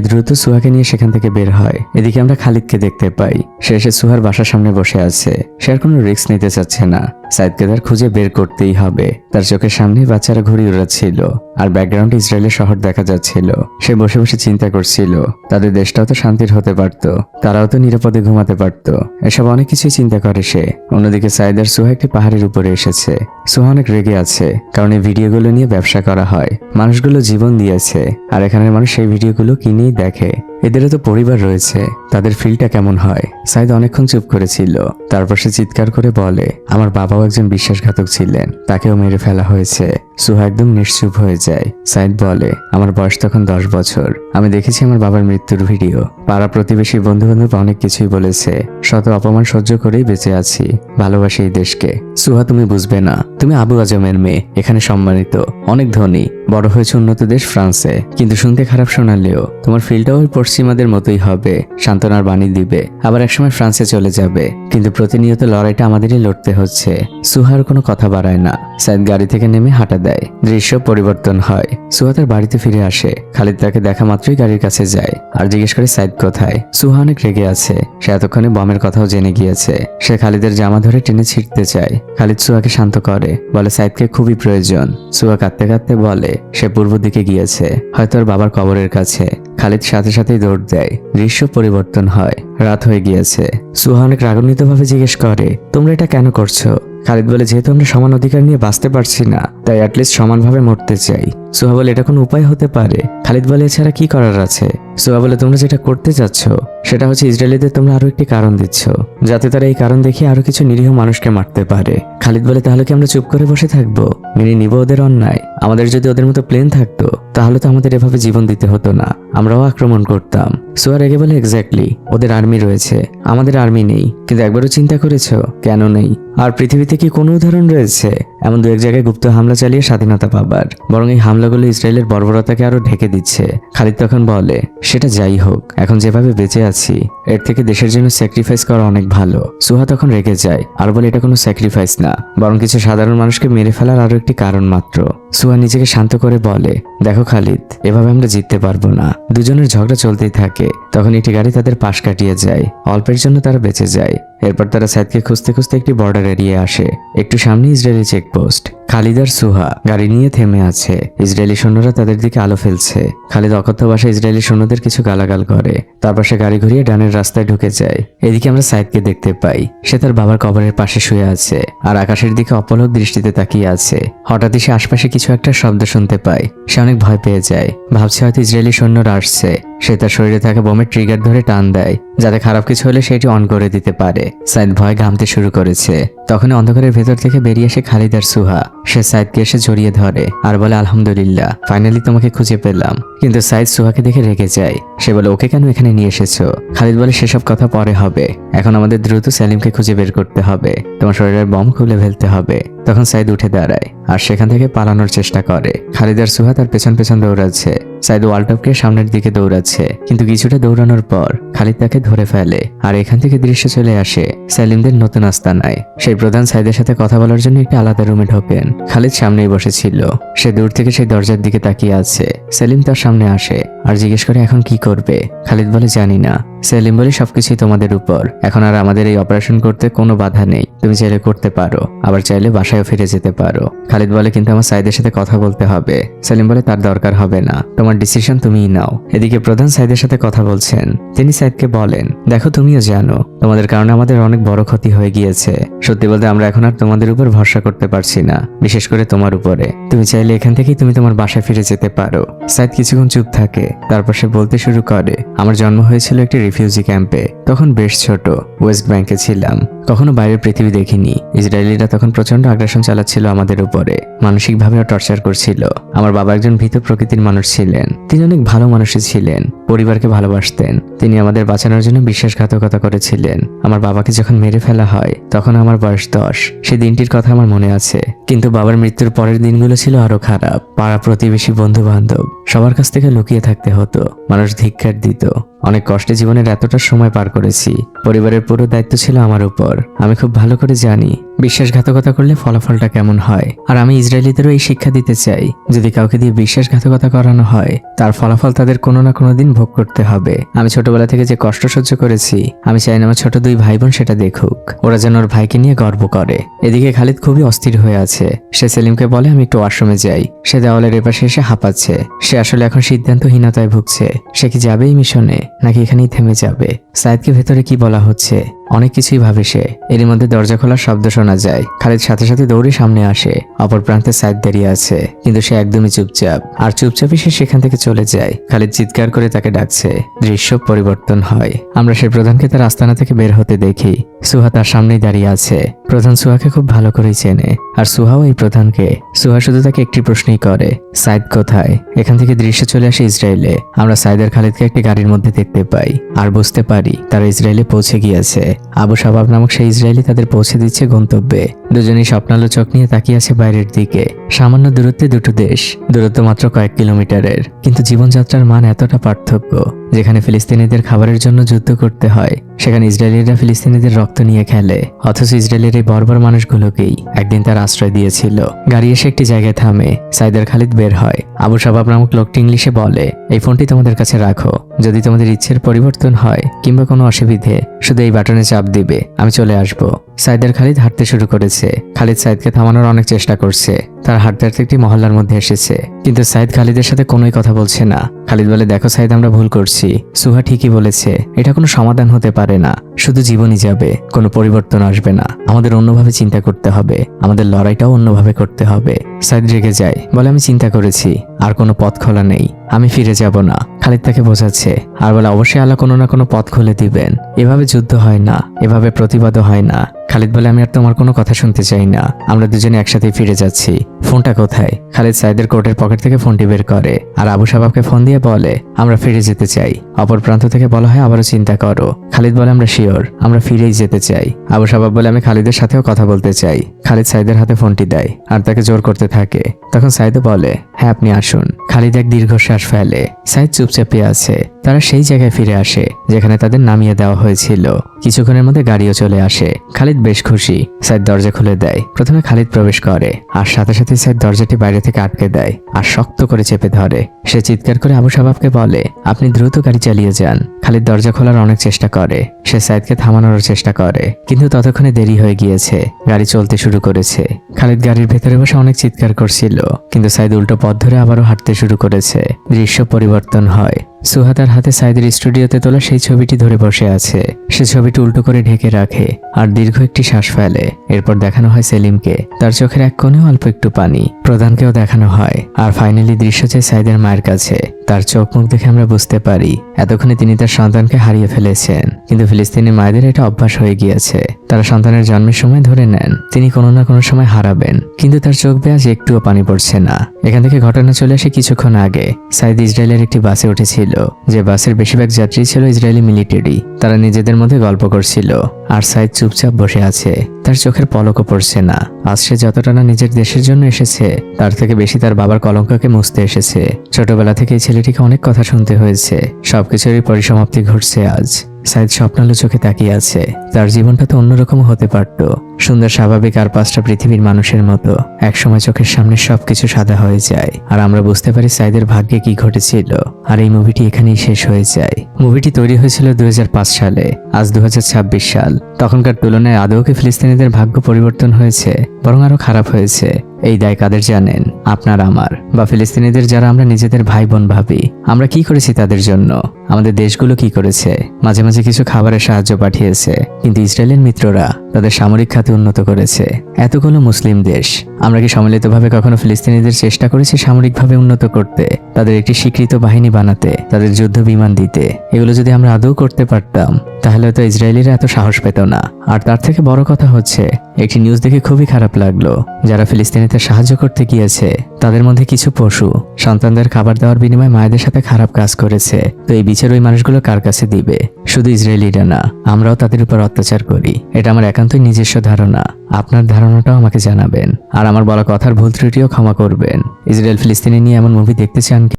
দ্রুত সুহাকে নিয়ে সেখান থেকে বের হয়। এদিকে আমরা খালিদকে দেখতে পাই। সে এসে সুহার বাসার সামনে বসে আছে। সে আর কোনো রিস্ক নিতে চাচ্ছে না। সাইদকে তার খুঁজে বের করতেই হবে। তার চোখের সামনে বাচ্চারা ঘুড়ি উড়াচ্ছিল আর ব্যাকগ্রাউন্ডে ইসরায়েলের শহর দেখা যাচ্ছিল। সে বসে বসে চিন্তা করছিল, তাদের দেশটাও তো শান্তির হতে পারত, তারাও তো নিরাপদে ঘুমাতে পারত। এসব অনেক কিছুই চিন্তা করে সে। অন্যদিকে সাইদ আর সুহা একটি পাহাড়ের উপরে এসেছে। সুহা অনেক রেগে আছে, কারণ এই ভিডিওগুলো নিয়ে ব্যবসা করা হয়। মানুষগুলো জীবন দিয়েছে আর এখানের মানুষ সেই ভিডিওগুলো কিনেই দেখে। এদেরও তো পরিবার রয়েছে, তাদের ফিলটা কেমন হয়? সাইদ অনেকক্ষণ চুপ করেছিল। তারপর সে চিৎকার করে বলে, আমার বাবাও একজন বিশ্বাসঘাতক ছিলেন, তাকেও মেরে ফেলা হয়েছে। সুহা একদম নিশ্চুপ হয়ে যায়। সাইদ বলে, আমার বয়স তখন 10 বছর। আমি দেখেছি আমার বাবার মৃত্যুর ভিডিও। পাড়া প্রতিবেশী বন্ধু বান্ধব অনেক কিছুই বলেছে। শত অপমান সহ্য করেই বেঁচে আছি। ভালোবাসি এই দেশকে। সুহা, তুমি বুঝবে না, তুমি আবু আজমের মেয়ে, এখানে সম্মানিত, অনেক ধনী, বড় হয়েছে উন্নত দেশ ফ্রান্সে। কিন্তু শুনতে খারাপ শোনালেও তোমার ফিলটাও ওই পশ্চিমাদের মতোই হবে, সান্ত্বনার বাণী দিবে, আবার একসময় ফ্রান্সে চলে যাবে। কিন্তু প্রতিনিয়ত লড়াইটা আমাদেরই লড়তে হচ্ছে। সুহার কোনো কথা বাড়ায় না। সাইদ গাড়ি থেকে নেমে হাঁটা দেয়। দৃশ্য পরিবর্তন হয়। সুহা তার বাড়িতে ফিরে আসে। খালিদ তাকে দেখা মাত্রই গাড়ির কাছে যায় আর জিজ্ঞেস করে, সাইদ কোথায়? সুহা অনেক রেগে আছে। সে এতক্ষণে বমের কথাও জেনে গিয়েছে। সে খালিদের জামা ধরে টেনে ছিঁড়তে চায়। খালিদ সুহাকে শান্ত করে, বলে সাইদকে খুবই প্রয়োজন। সুহা কাঁদতে কাঁদতে বলে সে পূর্ব দিকে গিয়েছে, হয়তো ওর বাবার কবরের কাছে। খালিদ সাথে সাথেই দৌড় দেয়। দৃশ্য পরিবর্তন হয়। রাত হয়ে গিয়েছে। সুহা অনেক রাগান্বিত ভাবে জিজ্ঞেস করে, তোমরা এটা কেন করছো? খালিদ বলে, যেহেতু আমরা সমান অধিকার নিয়ে বাঁচতে পারছি না, তাই অ্যাটলিস্ট সমানভাবে মরতে চাই। সুহা বলে, এটা কোনো উপায় হতে পারে? খালিদ বলে, এছাড়া কি করার আছে? সুহা বলে, তোমরা যেটা করতে চাচ্ছ সেটা হচ্ছে ইসরায়েলিদের তোমরা আরো একটি কারণ দিচ্ছ, যাতে তারা এই কারণ দেখিয়ে আরো কিছু নিরীহ মানুষকে মারতে পারে। খালিদ বলে, তাহলে কি আমরা চুপ করে বসে থাকবো? মেনে নিব ওদের অন্যায়? আমাদের যদি ওদের মতো প্লেন থাকতো তাহলে তো আমাদের এভাবে জীবন দিতে হতো না, আমরাও আক্রমণ করতাম। সুহা রেগে বলে, এক্স্যাক্টলি, ওদের আর্মি রয়েছে, আমাদের আর্মি নেই। কিন্তু একবারও চিন্তা করেছো কেন নেই? আর পৃথিবীতে কি কোনো উদাহরণ রয়েছে এমন 2-1 জায়গায় গুপ্ত হামলা চালিয়ে স্বাধীনতা পাবার, বরং এই হামলাগুলো ইসরায়েলের বর্বরতাকে আরো ঢেকে দিচ্ছে। খালিদ তখন বলে, সেটা যাই হোক, এখন যেভাবে বেঁচে আছি এর থেকে দেশের জন্য স্যাক্রিফাইস করা অনেক ভালো। সুহা তখন রেগে যায় আর বলে, এটা কোনো স্যাক্রিফাইস না, বরং কিছু সাধারণ মানুষকে মেরে ফেলার আরো একটি কারণ মাত্র। সুহা নিজেকে শান্ত করে বলে, দেখো খালিদ, এভাবে আমরা জিততে পারবো না। দুজনের ঝগড়া চলতেই থাকে। তখন একটি গাড়ি তাদের পাশ কাটিয়ে যায়। অল্পের জন্য তারা বেঁচে যায়। এরপর তারা সাইদকে খুঁজতে খুঁজতে একটি বর্ডার এরিয়ে আসে। একটু সামনে ইসরায়েলি চেকপোস্ট। খালিদ আর সুহা গাড়ি নিয়ে থেমে আছে। ইসরায়েলি সৈন্যরা তাদের দিকে আলো ফেলছে। খালিদ অকথ্য ভাষায় ইসরায়েলি সৈন্যদের কিছু গালাগাল করে। তারপর সে গাড়ি ঘুরিয়ে ডানের রাস্তায় ঢুকে যায়। এদিকে আমরা সাইদকে দেখতে পাই। সে তার বাবার কবরের পাশে শুয়ে আছে আর আকাশের দিকে অপলক দৃষ্টিতে তাকিয়ে আছে। হঠাৎই সে আশপাশে কিছু একটা শব্দ শুনতে পায়। সে অনেক ভয় পেয়ে যায়, ভাবছে হয়তো ইসরায়েলি সৈন্যরা আসছে। সে তার শরীরে থাকা বোমের ট্রিগার ধরে টান দেয়, যাতে খারাপ কিছু হলে সেটি অন করে দিতে পারে। সাইদ ভয় ঘামতে শুরু করেছে। তখন অন্ধকারের ভেতর থেকে বেরিয়ে আসে খালিদ আর সুহা। সে সাইদকে এসে জড়িয়ে ধরে আর বলে, আলহামদুলিল্লাহ, ফাইনালি তোমাকে খুঁজে পেলাম। কিন্তু সাইদ সুহাকে দেখে রেগে যায়। সে বলে, ওকে কেন এখানে নিয়ে এসেছো? খালিদ বলে, সেসব কথা পরে হবে, এখন আমাদের দ্রুত সেলিমকে খুঁজে বের করতে হবে। তোমার শরীরের বম খুলে ফেলতে হবে। তখন সাইদ উঠে দাঁড়ায় আর সেখান থেকে পালানোর চেষ্টা করে। খালিদ আর সুহা তার পেছন পেছন দৌড়াচ্ছে। সাইদ ওয়ালটপকে সামনের দিকে দৌড়াচ্ছে, কিন্তু কিছুটা দৌড়ানোর পর খালিদ তাকে ধরে ফেলে। আর এখান থেকে দৃশ্য চলে আসে সেলিমদের নতুন আস্তানায়। সেই প্রধান সাইদের সাথে কথা বলার জন্য একটি আলাদা রুমে ঢোকেন। খালিদ সামনেই বসেছিল। সে দূর থেকে সেই দরজার দিকে তাকিয়ে আছে। সেলিম তার সামনে আসে আর জিজ্ঞেস করে, এখন কি করবে? খালিদ বলে, জানি না। সেলিম বলে, সবকিছুই তোমাদের উপর। এখন আর আমাদের এই অপারেশন করতে কোনো বাধা নেই। তুমি চাইলে করতে পারো, আবার চাইলে বাসায়ও ফিরে যেতে পারো। খালিদ বলে, কিন্তু আমার সাইদের সাথে কথা বলতে হবে। সেলিম বলে, তার দরকার হবে না, তোমার ডিসিশন তুমিই নাও। এদিকে প্রধান সাইদের সাথে কথা বলছেন। তিনি সাইদকে বলেন, দেখো, তুমিও জানো তোমাদের কারণে আমাদের অনেক বড় ক্ষতি হয়ে গিয়েছে। সত্যি বলতে আমরা এখন আর তোমাদের উপর ভরসা করতে পারছি না, বিশেষ করে তোমার উপরে। তুমি চাইলে এখান থেকেই তুমি তোমার বাসায় ফিরে যেতে পারো। সাইদ কিছুক্ষণ চুপ থাকে। তারপর সে বলতে শুরু করে, আমার জন্ম হয়েছিল একটি রিফিউজি ক্যাম্পে। তখন বেশ ছোট, ওয়েস্ট ব্যাংকে ছিলাম। কখনো বাইরের পৃথিবী দেখিনি। ইসরায়েলিরা তখন প্রচন্ড আগ্রাসন চালাচ্ছিল আমাদের উপরে, মানসিকভাবেও টর্চার করছিল। আমার বাবা একজন ভীত প্রকৃতির মানুষ ছিলেন। তিনি অনেক ভালো মানুষই ছিলেন, পরিবারকে ভালোবাসতেন। তিনি আমাদের বাঁচানোর জন্য বিশ্বাসঘাতকতা করেছিলেন। আমার বাবাকে যখন মেরে ফেলা হয় তখন আমার বয়স 10। সেই দিনটির কথা আমার মনে আছে। কিন্তু বাবার মৃত্যুর পরের দিনগুলো ছিল আরো খারাপ। পাড়া প্রতিবেশী, বন্ধু বান্ধব সবার কাছ থেকে লুকিয়ে থাকতে হতো। মানুষ ধিক্কার দিত। অনেক কষ্টে জীবনের এতটা সময় পার করেছি। পরিবারের পুরো দায়িত্ব ছিল আমার উপর। আমি খুব ভালো করে জানি বিশ্বাসঘাতকতা করলে ফলাফলটা কেমন হয়। আর আমি ইসরায়েলিদেরও এই শিক্ষা দিতে চাই, যদি কাউকে দিয়ে বিশ্বাসঘাতকতা করানো হয় তার ফলাফল তাদের কোনো না কোনো দিন ভোগ করতে হবে। আমি ছোটবেলা থেকে যে কষ্ট সহ্য করেছি, আমি চাই না আমার ছোট 2 ভাই বোন সেটা দেখুক। ওরা যেন ওর ভাইকে নিয়ে গর্ব করে। এদিকে খালিদ খুবই অস্থির হয়ে আছে। সে সেলিমকে বলে, আমি একটু ওয়াশরুমে যাই। সে দেওয়ালের এপাশে এসে হাঁপাচ্ছে। সে আসলে এখন সিদ্ধান্তহীনতায় ভুগছে। সে কি যাবে এই মিশনে, নাকি এখানেই থেমে যাবে? সাইদকে ভেতরে কি বলা হচ্ছে অনেক কিছুই ভাবে সে। এরই মধ্যে দরজা খোলার শব্দ শোনা যায়। খালিদ সাথে সাথে দৌড়ে সামনে আসে। অপর প্রান্তে সাইদ দাঁড়িয়ে আছে, কিন্তু সে একদমই চুপচাপ। আর চুপচাপই সে সেখান থেকে চলে যায়। খালিদ চিৎকার করে তাকে ডাকছে। দৃশ্য পরিবর্তন হয়। আমরা সেই প্রধানকে তার আস্তানা থেকে বের হতে দেখি। সুহা তার সামনেই দাঁড়িয়ে আছে। প্রধান সুহাকে খুব ভালো করেই চেনে, আর সুহাও এই প্রধানকে। সুহা শুধু তাকে একটি প্রশ্নই করে, সাইদ কোথায়? এখান থেকে দৃশ্য চলে আসে ইসরায়েলে। আমরা সাইদ আর খালিদকে একটি গাড়ির মধ্যে দেখতে পাই আর বুঝতে পারি তারা ইসরায়েলে পৌঁছে গিয়েছে। আবু শাবাব নামক সেই ইসরায়েলি তাদের পৌঁছে দিচ্ছে গন্তব্যে। দুজনেই স্বপ্নালো চোখ নিয়ে তাকিয়ে আছে বাইরের দিকে। সামান্য দূরত্বে দুটো দেশ, দূরত্ব মাত্র কয়েক কিলোমিটারের, কিন্তু জীবনযাত্রার মান এতটা পার্থক্য। যেখানে ফিলিস্তিনিদের খাবারের জন্য যুদ্ধ করতে হয়, সেখানে ইসরায়েলিরা ফিলিস্তিনিদের রক্ত নিয়ে খেলে। অথচ ইসরায়েলের এই বর্বর মানুষগুলোকেই একদিন তার আশ্রয় দিয়েছিল। গাড়ি এসে একটি জায়গায় থামে। সাইদ আর খালিদ বের হয়। আবু শাবাব নামক লোকটি ইংলিশে বলে, এই ফোনটি তোমাদের কাছে রাখো। যদি তোমাদের ইচ্ছের পরিবর্তন হয় কিংবা কোনো অসুবিধে, শুধু এই বাটনে চাপ দিবে, আমি চলে আসব। সাইদ আর খালিদ হাঁটতে শুরু করেছে। খালিদ সাইদকে থামানোর অনেক চেষ্টা করছে। তার হাঁটতে হাঁটতে একটি মহল্লার মধ্যে এসেছে, কিন্তু সাইদ খালিদের সাথে কোনোই কথা বলছে না। খালিদ বলে, দেখো সাইদ, আমরা ভুল করছি। সুহা ঠিকই বলেছে, এটা কোনো সমাধান হতে পারে না। শুধু জীবনই যাবে, কোনো পরিবর্তন আসবে না। আমাদের অন্যভাবে চিন্তা করতে হবে, আমাদের লড়াইটাও অন্যভাবে করতে হবে। সাইদ রেগে যায়, বলে, আমি চিন্তা করেছি, আর কোনো পথ খোলা নেই, আমি ফিরে যাব না। খালিদ তাকে বোঝাচ্ছে আর বলে, অবশ্যই আল্লাহ কোনো না কোনো পথ খুলে দিবেন। এভাবে যুদ্ধ হয় না, এভাবে প্রতিবাদও হয় না। খালিদ বলে, আমি আর তোমার কোনো কথা শুনতে চাই না, আমরা দুজনে একসাথেই ফিরে যাচ্ছি। ফোনটা কোথায়? খালিদ সাইদের কোটের পকেট থেকে ফোনটি বের করে আর আবু শাবাবকে ফোন দিয়ে বলে, আমরা ফিরে যেতে চাই। অপর প্রান্ত থেকে বলা হয়, আবারও চিন্তা করো। খালিদ বলে, আমরা শিওর, আমরা ফিরেই যেতে চাই। আবু শাবাব বলে, আমি খালিদের সাথেও কথা বলতে চাই। খালিদ সাইদের হাতে ফোনটি দেয় আর তাকে জোর করতে থাকে। তখন সাইদও বলে, হ্যাঁ আপনি আসুন। খালিদ এক দীর্ঘশ্বাস ফেলে। সাইদ চুপচাপে আছে। তারা সেই জায়গায় ফিরে আসে যেখানে তাদের নামিয়ে দেওয়া হয়েছিল। কিছুক্ষণের মধ্যে গাড়িও চলে আসে। খালিদ বেশ খুশি। সাইদ দরজা খুলে দেয়। প্রথমে খালিদ প্রবেশ করে আর সাথে সাথে সাইদ দরজাটি বাইরে থেকে আটকে দেয় আর শক্ত করে চেপে ধরে। সে চিৎকার করে আবু শাবাবকে বলে, আপনি দ্রুত গাড়ি চালিয়ে যান। খালিদ দরজা খোলার অনেক চেষ্টা করে। সে সাইদকে থামানোর চেষ্টা করে, কিন্তু ততক্ষণে দেরি হয়ে গিয়েছে। গাড়ি চলতে শুরু করেছে। খালিদ গাড়ির ভেতরে বসে অনেক চিৎকার করছিল, কিন্তু সাইদ উল্টো পথ ধরে আবারও হাঁটতে শুরু করেছে। দৃশ্য পরিবর্তন হয়। সুহা তার হাতে সাইদের স্টুডিওতে তোলা সেই ছবিটি ধরে বসে আছে। সে ছবিটি উল্টো করে ঢেকে রাখে আর দীর্ঘ একটি শ্বাস ফেলে। এরপর দেখানো হয় সেলিমকে, তার চোখের এক কোণেও অল্প একটু পানি। প্রধানকেও দেখানো হয়। আর ফাইনালি দৃশ্য চাই সাইদের মায়ের কাছে। তার চোখ মুখ দেখে আমরা বুঝতে পারি এতক্ষণে তিনি তার সন্তানকে হারিয়ে ফেলেছেন। কিন্তু ফিলিস্তিনি মায়েদের এটা অভ্যাস হয়ে গিয়েছে। তারা সন্তানের জন্মের সময় ধরে নেন তিনি কোনো না কোনো সময় হারাবেন, কিন্তু তার চোখ বেয়ে আজ একটুও পানি পড়ছে না। এখান থেকে ঘটনা চলে আসে কিছুক্ষণ আগে। সাইদ ইসরায়েলের একটি বাসে উঠেছিল, যে বাসের বেশিরভাগ যাত্রী ছিল ইসরায়েলি মিলিটারি। তারা নিজেদের মধ্যে গল্প করছিল আর সাইদ চুপচাপ বসে আছে। তার চোখের পলকও পড়ছে না। আজ সে যতটা না নিজের দেশের জন্য এসেছে, তার থেকে বেশি তার বাবার কলঙ্ককে মুছতে এসেছে। ছোটবেলা থেকে এই ছেলেটিকে অনেক কথা শুনতে হয়েছে। সবকিছুরই পরিসমাপ্তি ঘটছে আজ। সাইদ স্বপ্নালু চোখে তাকিয়ে আছে। তার জীবনটা তো অন্যরকম হতে পারত, সুন্দর স্বাভাবিক আর পাঁচটা পৃথিবীর মানুষের মতো। একসময় চোখের সামনে সবকিছু সাদা হয়ে যায় আর আমরা বুঝতে পারি সাইদের ভাগ্যে কি ঘটেছিল। আর এই মুভিটি এখানেই শেষ হয়ে যায়। মুভিটি তৈরি হয়েছিল 2005 সালে। আজ 2026 সাল। তখনকার তুলনায় আদৌ কি ফিলিস্তিনিদের ভাগ্য পরিবর্তন হয়েছে, বরং আরো খারাপ হয়েছে? এই দায় কাদের জানেন? আপনার, আমার, বা ফিলিস্তিনিদের যারা আমরা নিজেদের ভাই বোন ভাবি? আমরা কি করেছি তাদের জন্য? আমাদের দেশগুলো কি করেছে? মাঝে মাঝে কিছু খাবারের সাহায্য পাঠিয়েছে, কিন্তু ইসরায়েলের মিত্ররা তাদের সামরিক খাতে উন্নত করেছে। এতগুলো মুসলিম দেশ, আমরা কি সম্মিলিতভাবে কখনো ফিলিস্তিনিদের চেষ্টা করেছি সামরিকভাবে উন্নত করতে, তাদের একটি স্বীকৃত বাহিনী বানাতে, তাদের যুদ্ধ বিমান দিতে? এগুলো যদি আমরা আদৌ করতে পারতাম, তাহলে তো ইসরায়েলিরা এত সাহস পেত না। আর তার থেকে বড় কথা হচ্ছে, একটি নিউজ দেখে খুবই খারাপ লাগলো। যারা ফিলিস্তিনিদের সাহায্য করতে গিয়েছে তাদের মধ্যে কিছু পশু সন্তানদের খাবার দেওয়ার বিনিময়ে মায়েদের সাথে খারাপ কাজ করেছে। তো এই বিচার ওই মানুষগুলো কার কাছে দিবে? শুধু ইসরায়েলিরা না, আমরাও তাদের উপর অত্যাচার করি। এটা আমার একান্তই নিজস্ব ধারণা। আপনার ধারণাটাও আমাকে জানাবেন, আর আমার বলা কথার ভুল ত্রুটিও ক্ষমা করবেন। ইসরায়েল ফিলিস্তিনি নিয়ে এমন মুভি দেখতে চান কি?